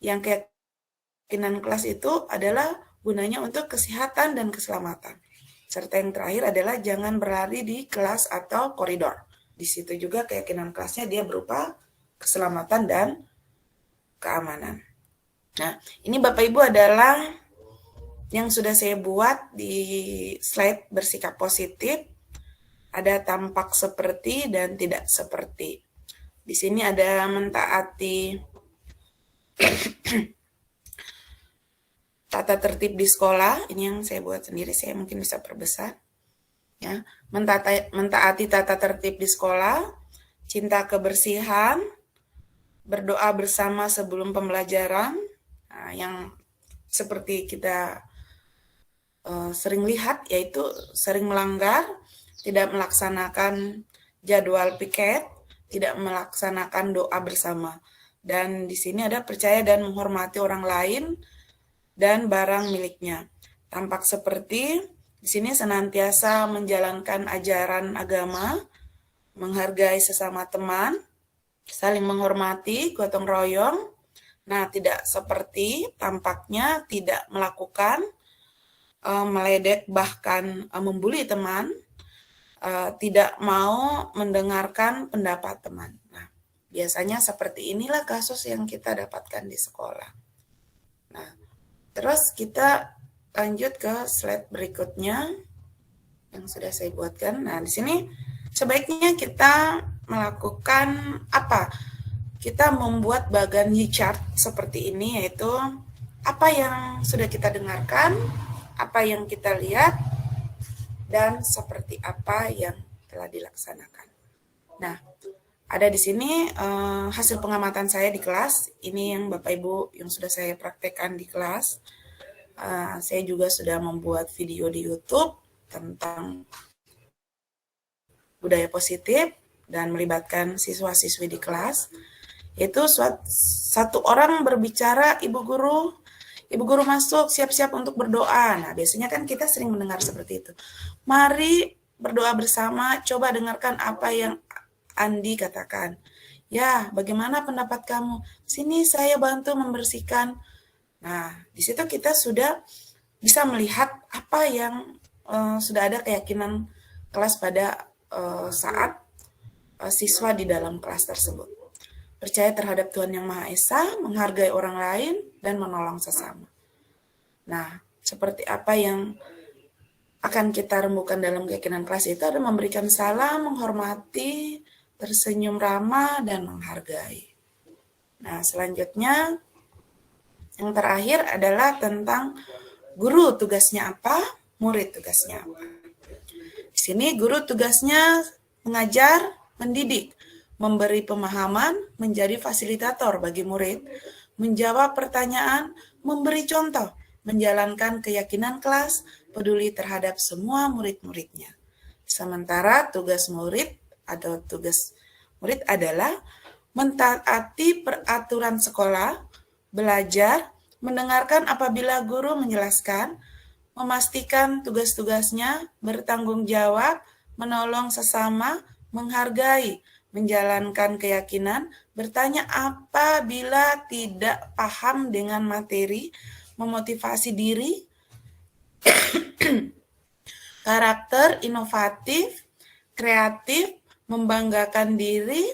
Yang keyakinan kelas itu adalah gunanya untuk kesehatan dan keselamatan. Serta yang terakhir adalah jangan berlari di kelas atau koridor. Di situ juga keyakinan kelasnya dia berupa keselamatan dan keamanan. Nah, ini Bapak Ibu adalah yang sudah saya buat di slide bersikap positif. Ada tampak seperti dan tidak seperti. Di sini ada mentaati tata tertib di sekolah. Ini yang saya buat sendiri, saya mungkin bisa perbesar. Ya, mentaati tata tertib di sekolah, cinta kebersihan, berdoa bersama sebelum pembelajaran, Nah, yang seperti kita sering lihat, yaitu sering melanggar, tidak melaksanakan jadwal piket, tidak melaksanakan doa bersama. Dan di sini ada percaya dan menghormati orang lain dan barang miliknya. Tampak seperti di sini senantiasa menjalankan ajaran agama, menghargai sesama teman, saling menghormati, gotong royong. Nah, tidak seperti tampaknya tidak melakukan meledek, bahkan membuli teman, tidak mau mendengarkan pendapat teman. Nah, biasanya seperti inilah kasus yang kita dapatkan di sekolah. Nah, terus kita lanjut ke slide berikutnya yang sudah saya buatkan. Nah, di sini sebaiknya kita melakukan apa? Kita membuat bagan chart seperti ini, yaitu apa yang sudah kita dengarkan, apa yang kita lihat, dan seperti apa yang telah dilaksanakan. Nah, ada di sini hasil pengamatan saya di kelas. Ini yang Bapak Ibu yang sudah saya praktekkan di kelas. Saya juga sudah membuat video di YouTube tentang budaya positif dan melibatkan siswa-siswi di kelas. Yaitu satu orang berbicara, ibu guru masuk, siap-siap untuk berdoa. Nah, biasanya kan kita sering mendengar seperti itu. Mari berdoa bersama, coba dengarkan apa yang Andi katakan. Ya, bagaimana pendapat kamu? Sini saya bantu membersihkan. Nah, di situ kita sudah bisa melihat apa yang sudah ada keyakinan kelas pada saat siswa di dalam kelas tersebut. Percaya terhadap Tuhan Yang Maha Esa, menghargai orang lain, dan menolong sesama. Nah, seperti apa yang akan kita rembukan dalam keyakinan kelas itu adalah memberikan salam, menghormati, tersenyum ramah, dan menghargai. Nah, selanjutnya, yang terakhir adalah tentang guru tugasnya apa, murid tugasnya apa. Di sini guru tugasnya mengajar, mendidik, memberi pemahaman, menjadi fasilitator bagi murid, menjawab pertanyaan, memberi contoh, menjalankan keyakinan kelas, peduli terhadap semua murid-muridnya. Sementara tugas murid adalah mentaati peraturan sekolah, belajar, mendengarkan apabila guru menjelaskan, memastikan tugas-tugasnya, bertanggung jawab, menolong sesama, menghargai, menjalankan keyakinan, bertanya apabila tidak paham dengan materi, memotivasi diri, karakter inovatif, kreatif, membanggakan diri,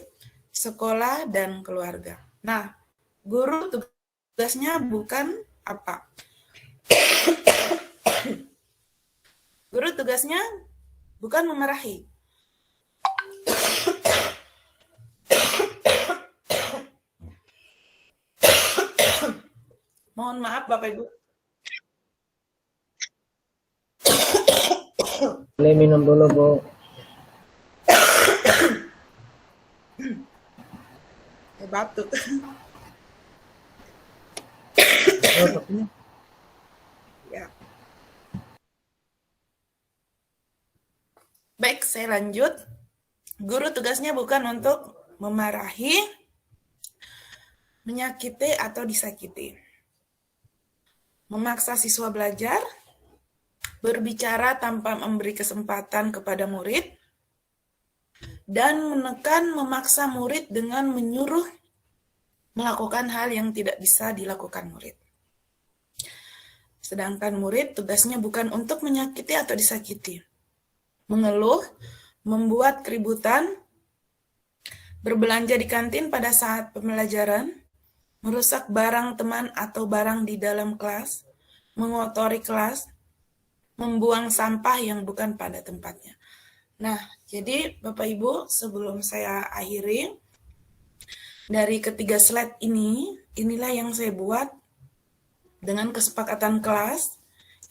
sekolah, dan keluarga. Nah, guru tugasnya bukan apa? Guru tugasnya bukan memarahi. Mohon maaf Bapak Ibu. Boleh minum dulu, Bu. Batuk. Ya. Baik, saya lanjut. Guru tugasnya bukan untuk memarahi, menyakiti, atau disakiti. Memaksa siswa belajar, berbicara tanpa memberi kesempatan kepada murid, dan menekan memaksa murid dengan menyuruh melakukan hal yang tidak bisa dilakukan murid. Sedangkan murid tugasnya bukan untuk menyakiti atau disakiti, mengeluh, membuat keributan, berbelanja di kantin pada saat pembelajaran, merusak barang teman atau barang di dalam kelas, mengotori kelas, membuang sampah yang bukan pada tempatnya. Nah, jadi Bapak Ibu, sebelum saya akhiri, dari ketiga slide ini, inilah yang saya buat dengan kesepakatan kelas,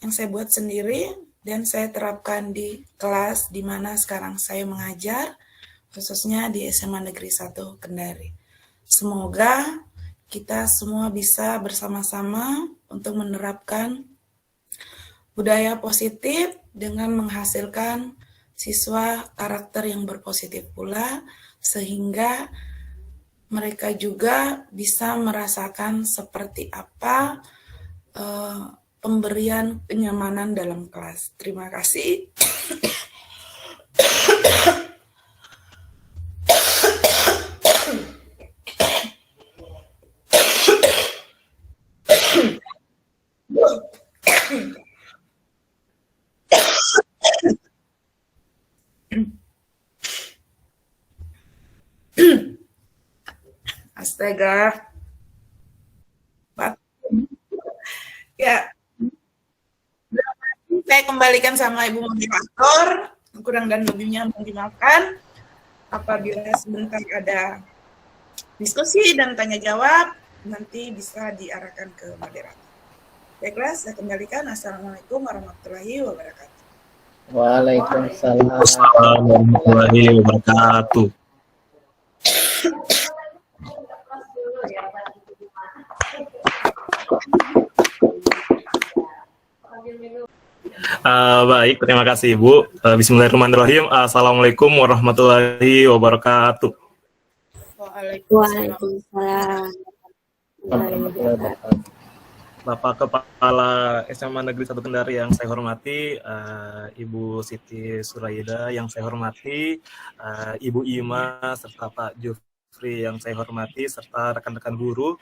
yang saya buat sendiri, dan saya terapkan di kelas di mana sekarang saya mengajar, khususnya di SMA Negeri 1 Kendari. Semoga kita semua bisa bersama-sama untuk menerapkan budaya positif dengan menghasilkan siswa karakter yang berpositif pula, sehingga mereka juga bisa merasakan seperti apa pemberian kenyamanan dalam kelas. Terima kasih. Astaga. Ya, saya kembalikan sama Ibu moderator. Kurang dan lebihnya mohon dimaafkan. Apabila sebentar ada diskusi dan tanya jawab, nanti bisa diarahkan ke moderator. Baiklah, saya kembalikan. Assalamualaikum warahmatullahi wabarakatuh. Waalaikumsalam. Assalamualaikum warahmatullahi wabarakatuh. Baik, terima kasih Ibu. Bismillahirrahmanirrahim. Assalamualaikum warahmatullahi wabarakatuh. Waalaikumsalam. Bapak Kepala SMA Negeri 1 Kendari yang saya hormati, Ibu Siti Suraida yang saya hormati, Ibu Ima serta Pak Jufri yang saya hormati, serta rekan-rekan guru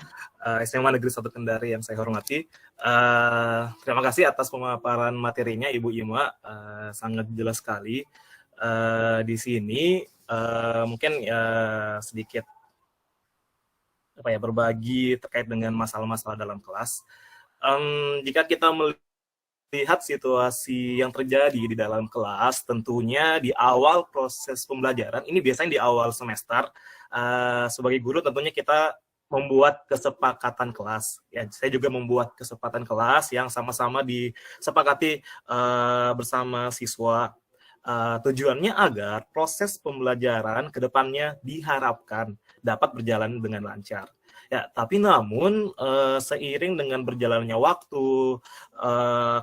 SMA Negeri 1 Kendari yang saya hormati. Terima kasih atas pemaparan materinya Ibu Ima, sangat jelas sekali. Di sini mungkin sedikit berbagi terkait dengan masalah-masalah dalam kelas. Jika kita melihat situasi yang terjadi di dalam kelas, tentunya di awal proses pembelajaran, ini biasanya di awal semester, sebagai guru tentunya kita membuat kesepakatan kelas. Ya, saya juga membuat kesepakatan kelas yang sama-sama disepakati bersama siswa. Tujuannya agar proses pembelajaran ke depannya diharapkan dapat berjalan dengan lancar. Ya, tapi namun seiring dengan berjalannya waktu,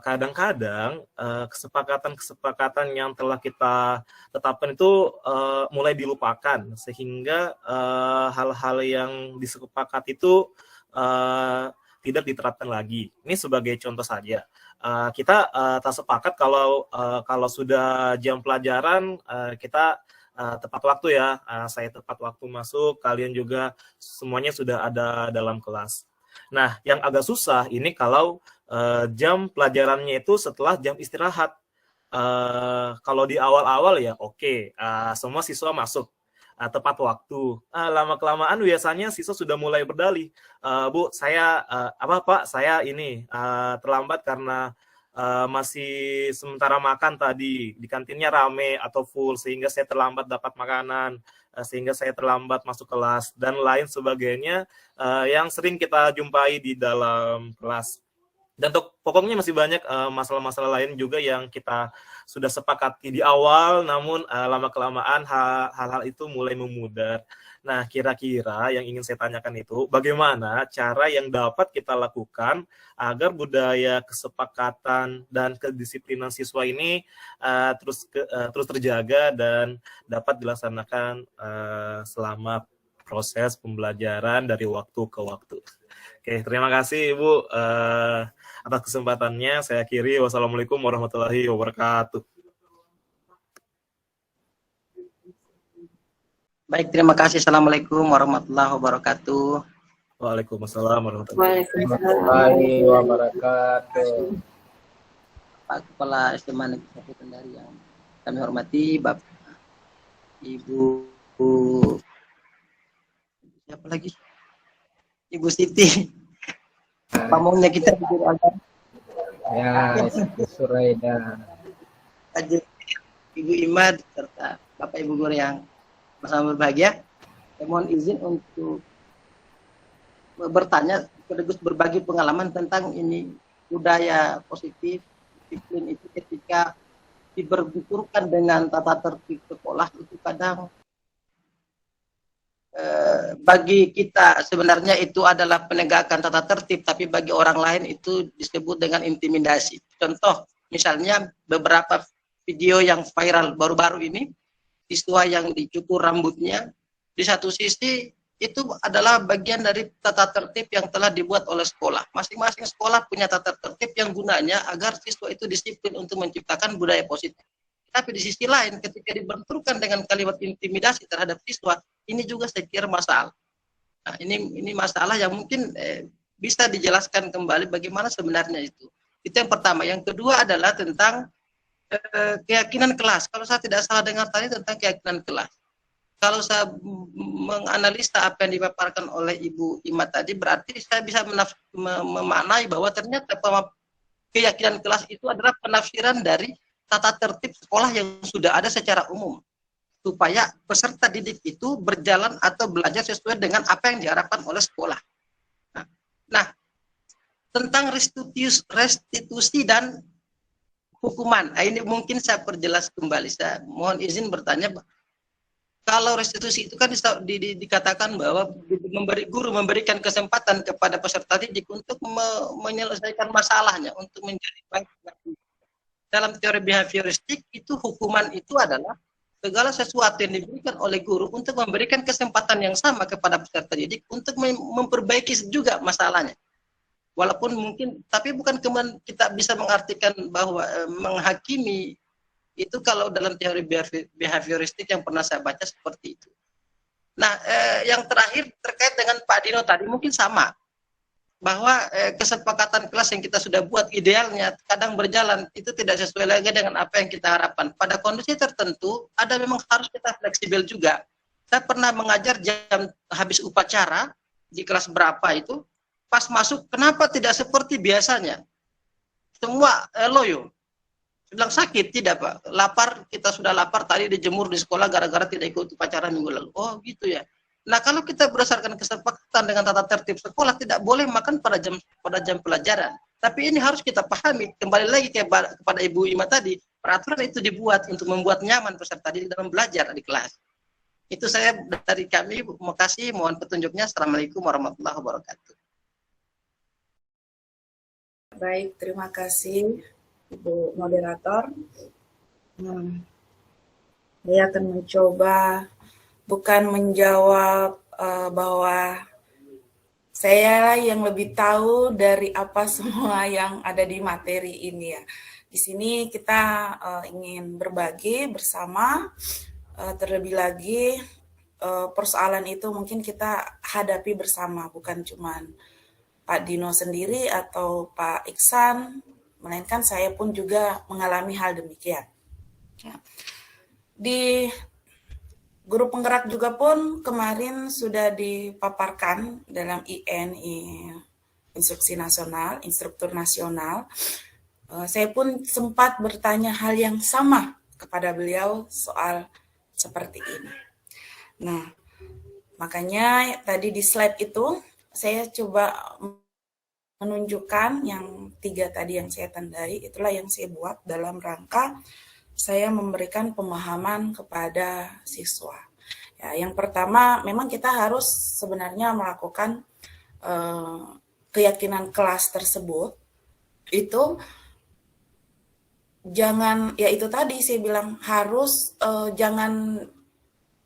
kadang-kadang kesepakatan-kesepakatan yang telah kita tetapkan itu mulai dilupakan, sehingga hal-hal yang disepakati itu tidak diterapkan lagi. Ini sebagai contoh saja. Kita tak sepakat kalau sudah jam pelajaran kita tepat waktu ya, saya tepat waktu masuk, kalian juga semuanya sudah ada dalam kelas. Nah, yang agak susah ini kalau jam pelajarannya itu setelah jam istirahat. Kalau di awal-awal ya oke, semua siswa masuk tepat waktu. Lama-kelamaan biasanya siswa sudah mulai berdalih. Bu, saya Pak, saya ini terlambat karena masih sementara makan tadi, di kantinnya rame atau full, sehingga saya terlambat dapat makanan, sehingga saya terlambat masuk kelas, dan lain sebagainya yang sering kita jumpai di dalam kelas. Dan pokoknya masih banyak masalah-masalah lain juga yang kita sudah sepakati di awal, namun lama-kelamaan hal-hal itu mulai memudar. Nah, kira-kira yang ingin saya tanyakan itu, bagaimana cara yang dapat kita lakukan agar budaya kesepakatan dan kedisiplinan siswa ini terus terjaga dan dapat dilaksanakan selama proses pembelajaran dari waktu ke waktu. Oke, terima kasih Ibu atas kesempatannya. Saya akhiri. Wassalamualaikum warahmatullahi wabarakatuh. Baik, terima kasih. Assalamualaikum warahmatullahi wabarakatuh. Waalaikumsalam warahmatullahi Warahmatullahi wabarakatuh. Pak Kepala SMA Negeri 1 Kendari yang kami hormati, Bapak Ibu siapa lagi? Ibu Siti. Pamongnya kita berdiri aja. Ya, Siti Suraida. Ibu Imad serta Bapak Ibu guru yang bersama berbahagia. Saya mohon izin untuk bertanya sekaligus berbagi pengalaman tentang ini budaya positif disiplin itu ketika dibenturkan dengan tata tertib sekolah itu kadang bagi kita sebenarnya itu adalah penegakan tata tertib, tapi bagi orang lain itu disebut dengan intimidasi. Contoh, misalnya beberapa video yang viral baru-baru ini, siswa yang dicukur rambutnya, di satu sisi itu adalah bagian dari tata tertib yang telah dibuat oleh sekolah. Masing-masing sekolah punya tata tertib yang gunanya agar siswa itu disiplin untuk menciptakan budaya positif. Tapi di sisi lain, ketika dibenturkan dengan kalimat intimidasi terhadap siswa, ini juga saya kira masalah. Nah, ini masalah yang mungkin bisa dijelaskan kembali bagaimana sebenarnya itu. Itu yang pertama. Yang kedua adalah tentang keyakinan kelas. Kalau saya tidak salah dengar tadi tentang keyakinan kelas. Kalau saya menganalisa apa yang dipaparkan oleh Ibu Ima tadi, berarti saya bisa memaknai bahwa ternyata keyakinan kelas itu adalah penafsiran dari tata tertib sekolah yang sudah ada secara umum, supaya peserta didik itu berjalan atau belajar sesuai dengan apa yang diharapkan oleh sekolah. Nah, tentang restitusi dan hukuman, ini mungkin saya perjelas kembali. Saya mohon izin bertanya, kalau restitusi itu kan dikatakan bahwa guru memberikan kesempatan kepada peserta didik untuk menyelesaikan masalahnya, untuk menjadi baik. Dalam teori behavioristik itu hukuman itu adalah segala sesuatu yang diberikan oleh guru untuk memberikan kesempatan yang sama kepada peserta didik untuk memperbaiki juga masalahnya. Walaupun mungkin, tapi bukan kemudian kita bisa mengartikan bahwa menghakimi itu kalau dalam teori behavioristik yang pernah saya baca seperti itu. Nah, yang terakhir terkait dengan Pak Dino tadi mungkin sama. Bahwa kesepakatan kelas yang kita sudah buat idealnya kadang berjalan itu tidak sesuai lagi dengan apa yang kita harapkan. Pada kondisi tertentu ada memang harus kita fleksibel juga. Saya pernah mengajar jam habis upacara di kelas berapa itu, pas masuk kenapa tidak seperti biasanya? Semua loyo. Saya bilang sakit, tidak Pak. Lapar, kita sudah lapar tadi dijemur di sekolah gara-gara tidak ikut upacara minggu lalu. Oh gitu ya. Nah, kalau kita berdasarkan kesepakatan dengan tata tertib sekolah, tidak boleh makan pada jam pelajaran. Tapi ini harus kita pahami, kembali lagi kepada Ibu Ima tadi, peraturan itu dibuat untuk membuat nyaman peserta didik dalam belajar di kelas. Itu saya dari kami, terima kasih, mohon petunjuknya. Assalamualaikum warahmatullahi wabarakatuh. Baik, terima kasih Ibu Moderator. Saya akan mencoba bukan menjawab bahwa saya yang lebih tahu dari apa semua yang ada di materi ini ya. Di sini kita ingin berbagi bersama, terlebih lagi persoalan itu mungkin kita hadapi bersama, bukan cuma Pak Dino sendiri atau Pak Iksan, melainkan saya pun juga mengalami hal demikian. Ya. Di Guru Penggerak juga pun kemarin sudah dipaparkan dalam INI, Instruksi Nasional, Instruktur Nasional. Saya pun sempat bertanya hal yang sama kepada beliau soal seperti ini. Nah, makanya tadi di slide itu saya coba menunjukkan yang 3 tadi yang saya tandai, itulah yang saya buat dalam rangka saya memberikan pemahaman kepada siswa. Ya, yang pertama, memang kita harus sebenarnya melakukan keyakinan kelas tersebut. Itu jangan, ya itu tadi saya bilang harus jangan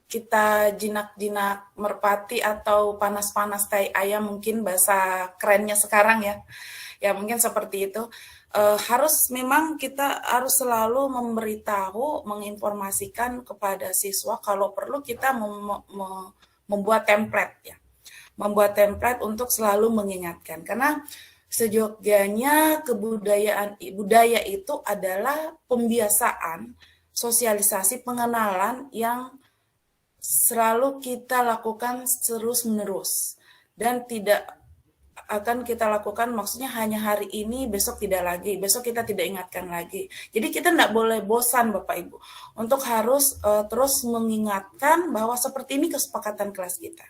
kita jinak-jinak merpati atau panas-panas tai ayam, mungkin bahasa kerennya sekarang ya. Ya mungkin seperti itu. Harus memang kita harus selalu memberitahu, menginformasikan kepada siswa, kalau perlu kita membuat template ya, membuat template untuk selalu mengingatkan, karena sejogjanya budaya itu adalah pembiasaan, sosialisasi, pengenalan yang selalu kita lakukan terus-menerus dan tidak akan kita lakukan, maksudnya hanya hari ini, besok tidak lagi, besok kita tidak ingatkan lagi. Jadi kita tidak boleh bosan Bapak Ibu untuk harus terus mengingatkan bahwa seperti ini kesepakatan kelas kita.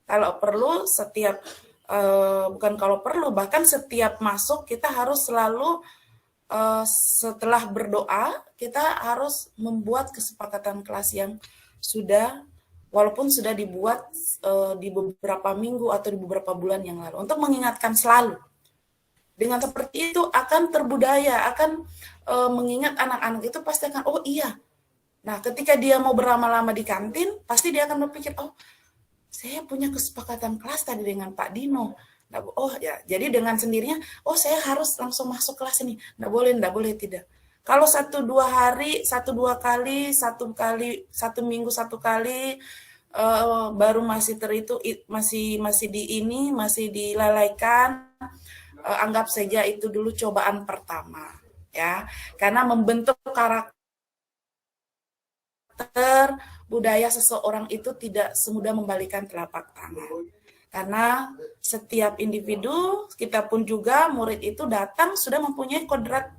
Kalau perlu setiap, bukan kalau perlu, bahkan setiap masuk kita harus selalu setelah berdoa, kita harus membuat kesepakatan kelas yang sudah walaupun sudah dibuat di beberapa minggu atau di beberapa bulan yang lalu, untuk mengingatkan selalu. Dengan seperti itu akan terbudaya, akan mengingat anak-anak itu pasti akan, oh iya. Nah, ketika dia mau berlama-lama di kantin, pasti dia akan berpikir, oh, saya punya kesepakatan kelas tadi dengan Pak Dino. Nah, oh ya, jadi dengan sendirinya, oh saya harus langsung masuk kelas ini. Nggak boleh, tidak. Kalau 1-2 hari, 1-2 kali, satu minggu 1 kali, baru masih masih dilalaikan, anggap saja itu dulu cobaan pertama, ya, karena membentuk karakter budaya seseorang itu tidak semudah membalikan telapak tangan. Karena setiap individu, kita pun juga murid itu datang sudah mempunyai kodrat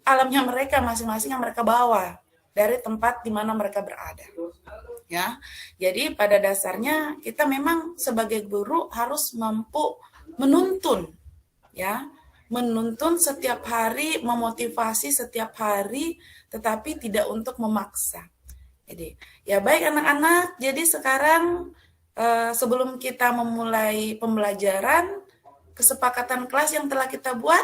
alamnya mereka masing-masing yang mereka bawa dari tempat di mana mereka berada. Ya. Jadi pada dasarnya kita memang sebagai guru harus mampu menuntun, ya, menuntun setiap hari, memotivasi setiap hari, tetapi tidak untuk memaksa. Jadi, ya baik anak-anak, jadi sekarang sebelum kita memulai pembelajaran, kesepakatan kelas yang telah kita buat,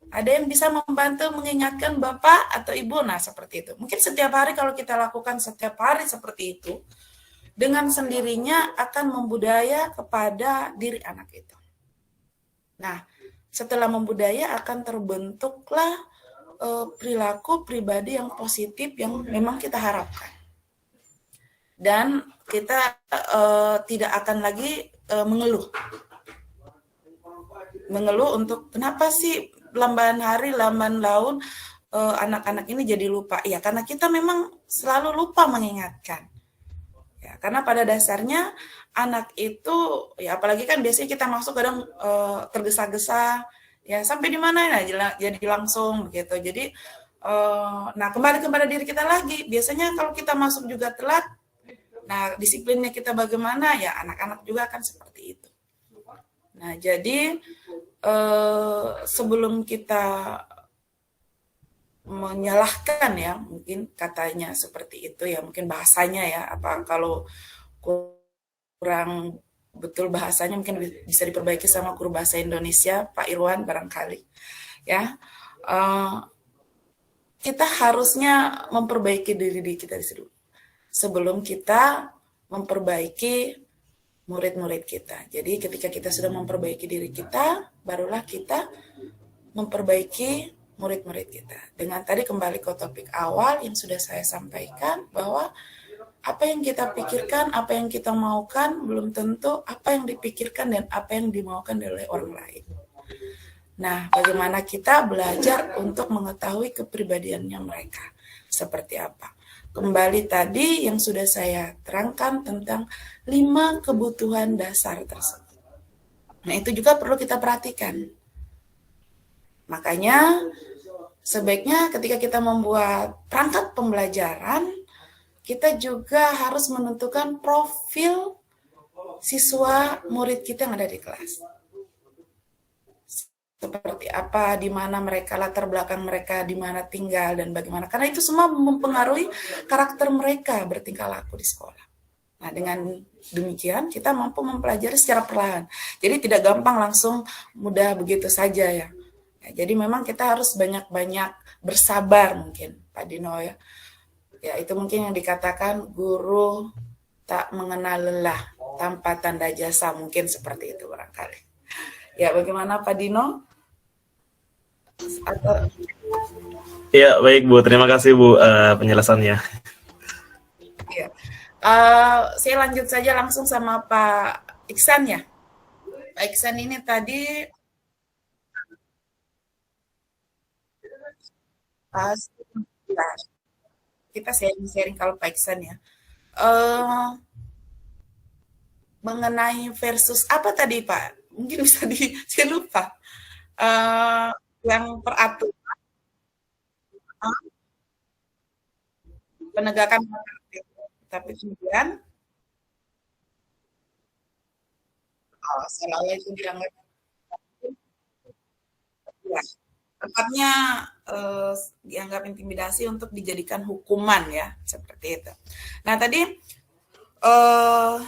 ada yang bisa membantu mengingatkan Bapak atau Ibu, nah seperti itu. Mungkin setiap hari kalau kita lakukan setiap hari seperti itu, dengan sendirinya akan membudaya kepada diri anak itu. Nah, setelah membudaya akan terbentuklah perilaku pribadi yang positif yang memang kita harapkan. Dan kita tidak akan lagi mengeluh untuk kenapa sih lamban hari, lamban laun anak-anak ini jadi lupa. Ya, karena kita memang selalu lupa mengingatkan. Ya, karena pada dasarnya anak itu, ya apalagi kan biasanya kita masuk kadang tergesa-gesa, ya sampai di mana ya, jadi langsung begitu. Jadi, nah kembali kepada diri kita lagi. Biasanya kalau kita masuk juga telat, nah disiplinnya kita bagaimana, ya anak-anak juga akan seperti itu. Nah jadi sebelum kita menyalahkan, ya mungkin katanya seperti itu ya, mungkin bahasanya ya, apa kalau kurang betul bahasanya mungkin bisa diperbaiki sama guru bahasa Indonesia Pak Irwan barangkali ya. Kita harusnya memperbaiki diri kita di situ sebelum kita memperbaiki murid-murid kita. Jadi ketika kita sudah memperbaiki diri kita, barulah kita memperbaiki murid-murid kita. Dengan tadi kembali ke topik awal yang sudah saya sampaikan, bahwa apa yang kita pikirkan, apa yang kita maukan, belum tentu apa yang dipikirkan dan apa yang dimaukan oleh orang lain. Nah, bagaimana kita belajar untuk mengetahui kepribadiannya mereka seperti apa. Kembali tadi yang sudah saya terangkan tentang 5 kebutuhan dasar tersebut. Nah, itu juga perlu kita perhatikan. Makanya, sebaiknya ketika kita membuat perangkat pembelajaran, kita juga harus menentukan profil siswa murid kita yang ada di kelas. Seperti apa, di mana mereka, latar belakang mereka, di mana tinggal, dan bagaimana. Karena itu semua mempengaruhi karakter mereka bertingkah laku di sekolah. Nah, dengan demikian kita mampu mempelajari secara perlahan. Jadi tidak gampang langsung mudah begitu saja ya. Jadi memang kita harus banyak-banyak bersabar mungkin, Pak Dino ya. Ya, itu mungkin yang dikatakan guru tak mengenal lelah tanpa tanda jasa, mungkin seperti itu barangkali. Ya, bagaimana Pak Dino? Atau... Ya, baik Bu. Terima kasih Bu penjelasannya. Ya. Saya lanjut saja langsung sama Pak Iksan ya. Pak Iksan ini tadi kita sharing kalau Pak Iksan ya. Mengenai versus apa tadi Pak? Mungkin bisa saya lupa. Yang peraturan penegakan tapi kemudian salah itu dianggap ya, tepatnya dianggap intimidasi untuk dijadikan hukuman ya, seperti itu. Nah tadi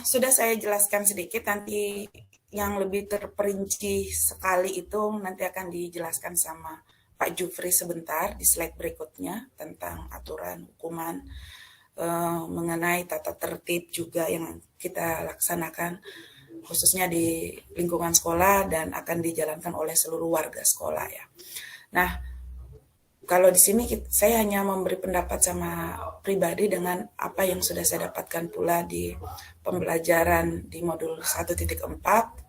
Sudah saya jelaskan sedikit, nanti yang lebih terperinci sekali itu nanti akan dijelaskan sama Pak Jufri sebentar di slide berikutnya tentang aturan hukuman mengenai tata tertib juga yang kita laksanakan khususnya di lingkungan sekolah dan akan dijalankan oleh seluruh warga sekolah ya. Nah, kalau di sini saya hanya memberi pendapat sama pribadi dengan apa yang sudah saya dapatkan pula di pembelajaran di modul 1.4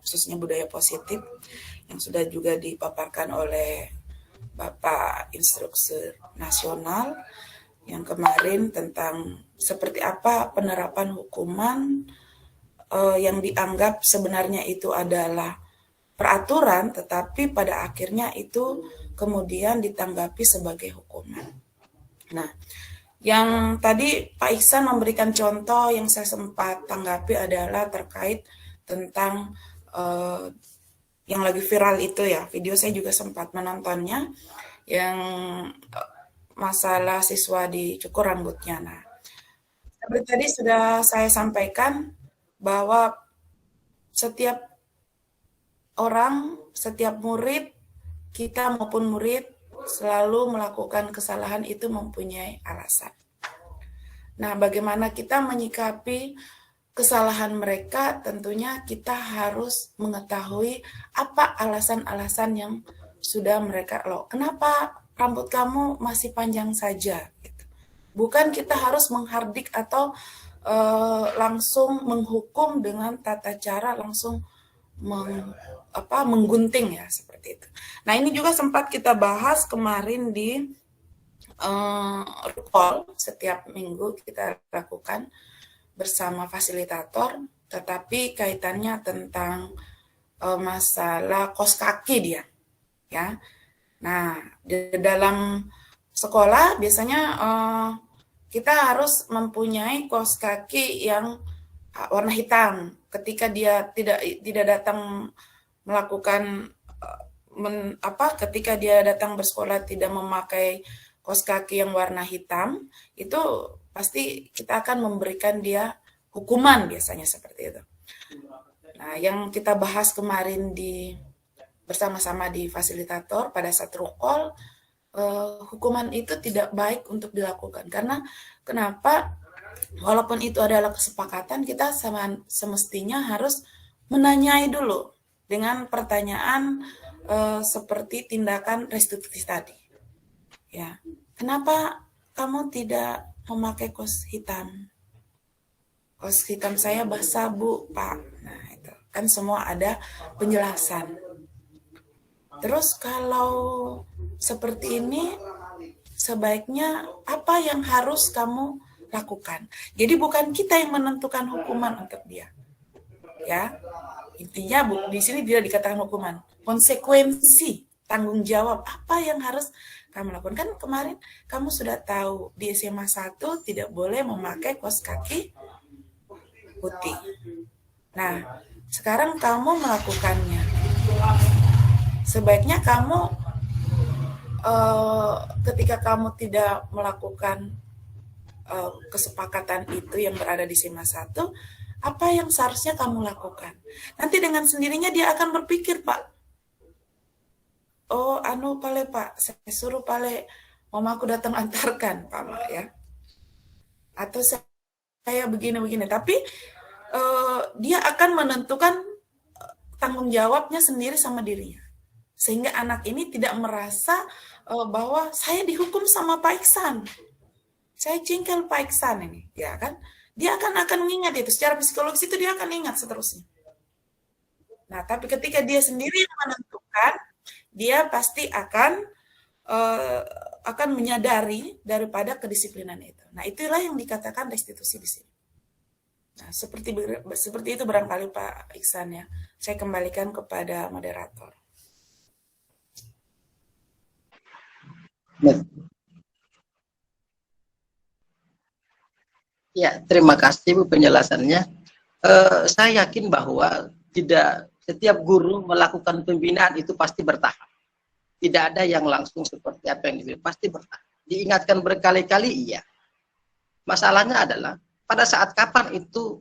khususnya budaya positif yang sudah juga dipaparkan oleh Bapak Instruktur Nasional yang kemarin tentang seperti apa penerapan hukuman yang dianggap sebenarnya itu adalah peraturan, tetapi pada akhirnya itu kemudian ditanggapi sebagai hukuman. Nah, yang tadi Pak Iksan memberikan contoh yang saya sempat tanggapi adalah terkait tentang yang lagi viral itu ya, video saya juga sempat menontonnya, yang masalah siswa dicukur rambutnya. Nah, seperti tadi sudah saya sampaikan bahwa setiap orang, setiap murid, kita maupun murid selalu melakukan kesalahan itu mempunyai alasan. Nah, bagaimana kita menyikapi kesalahan mereka, tentunya kita harus mengetahui apa alasan-alasan yang sudah mereka lakukan. Kenapa rambut kamu masih panjang saja? Bukan kita harus menghardik atau langsung menghukum dengan tata cara langsung menggunting ya seperti itu. Nah, ini juga sempat kita bahas kemarin di call setiap minggu kita lakukan bersama fasilitator, tetapi kaitannya tentang masalah kos kaki dia, ya. Nah, di dalam sekolah biasanya kita harus mempunyai kaos kaki yang warna hitam. Ketika dia tidak datang melakukan ketika dia datang bersekolah tidak memakai kaos kaki yang warna hitam, itu pasti kita akan memberikan dia hukuman biasanya seperti itu. Nah, yang kita bahas kemarin bersama-sama di fasilitator pada saat rukol, hukuman itu tidak baik untuk dilakukan. Karena kenapa? Walaupun itu adalah kesepakatan, kita semestinya harus menanyai dulu dengan pertanyaan seperti tindakan restitusi tadi. Ya, kenapa kamu tidak memakai kaos hitam? Kaos hitam saya basah, Bu, Pak. Nah, itu kan semua ada penjelasan. Terus kalau seperti ini, sebaiknya apa yang harus kamu lakukan? Jadi bukan kita yang menentukan hukuman untuk dia. Ya, intinya di sini tidak dikatakan hukuman. Konsekuensi, tanggung jawab, apa yang harus kamu lakukan? Kan kemarin kamu sudah tahu di SMA 1 tidak boleh memakai kaos kaki putih. Nah, sekarang kamu melakukannya. Sebaiknya kamu ketika kamu tidak melakukan kesepakatan itu yang berada di SMA 1, apa yang seharusnya kamu lakukan? Nanti dengan sendirinya dia akan berpikir, Pak, oh pale Pak, saya suruh pale mamaku datang antarkan, Pak Mak, ya. Atau saya begini-begini, tapi dia akan menentukan tanggung jawabnya sendiri sama dirinya. Sehingga anak ini tidak merasa bahwa saya dihukum sama Pak Iksan. Saya jengkel Pak Iksan ini, ya kan? Dia akan mengingat itu secara psikologis, itu dia akan ingat seterusnya. Nah, tapi ketika dia sendiri yang menentukan, dia pasti akan menyadari daripada kedisiplinan itu. Nah, itulah yang dikatakan restitusi di sini. Nah, seperti itu barangkali Pak Iksan ya. Saya kembalikan kepada moderator. Ya, terima kasih Bu penjelasannya. Saya yakin bahwa tidak setiap guru melakukan pembinaan itu pasti bertahap. Tidak ada yang langsung seperti apa yang dibilang, pasti bertahap. Diingatkan berkali-kali, iya. Masalahnya adalah pada saat kapan itu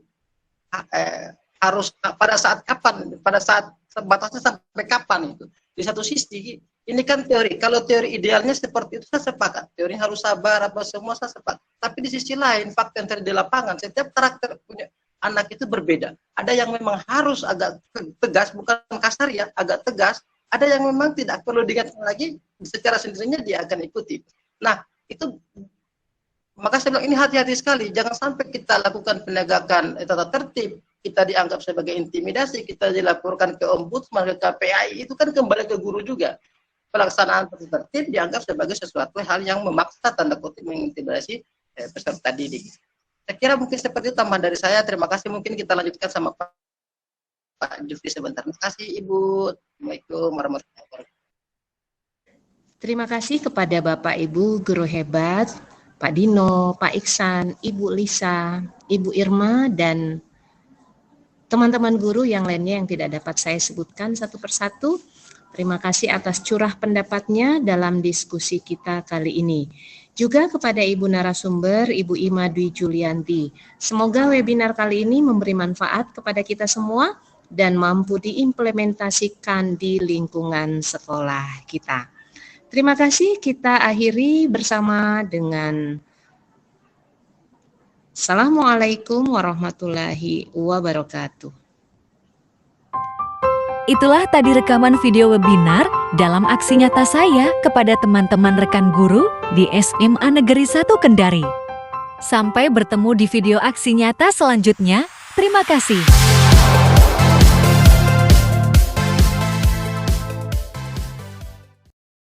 harus pada saat kapan, pada saat batasnya sampai kapan itu. Di satu sisi ini kan teori, kalau teori idealnya seperti itu saya sepakat, teori harus sabar apa semua saya sepakat. Tapi di sisi lain fakta yang terjadi di lapangan, setiap karakter punya anak itu berbeda. Ada yang memang harus agak tegas, bukan kasar ya, agak tegas. Ada yang memang tidak perlu diingatkan lagi, secara sendirinya dia akan ikuti. Nah itu, maka saya bilang ini hati-hati sekali, jangan sampai kita lakukan penegakan tata tertib, kita dianggap sebagai intimidasi, kita dilaporkan ke ombudsman, ke KPAI, itu kan kembali ke guru juga. Pelaksanaan tata tertib dianggap sebagai sesuatu hal yang memaksa, tanda kutip, mengintimidasi peserta didik. Saya kira mungkin seperti itu tambahan dari saya. Terima kasih, mungkin kita lanjutkan sama Pak Jufri sebentar. Terima kasih Ibu. Assalamualaikum warahmatullahi wabarakatuh. Terima kasih kepada Bapak Ibu guru hebat, Pak Dino, Pak Iksan, Ibu Lisa, Ibu Irma, dan teman-teman guru yang lainnya yang tidak dapat saya sebutkan satu persatu. Terima kasih atas curah pendapatnya dalam diskusi kita kali ini. Juga kepada Ibu narasumber, Ibu Ima Dwi Julianti. Semoga webinar kali ini memberi manfaat kepada kita semua dan mampu diimplementasikan di lingkungan sekolah kita. Terima kasih, kita akhiri bersama dengan Assalamualaikum warahmatullahi wabarakatuh. Itulah tadi rekaman video webinar dalam aksi nyata saya kepada teman-teman rekan guru di SMA Negeri 1 Kendari. Sampai bertemu di video aksi nyata selanjutnya. Terima kasih.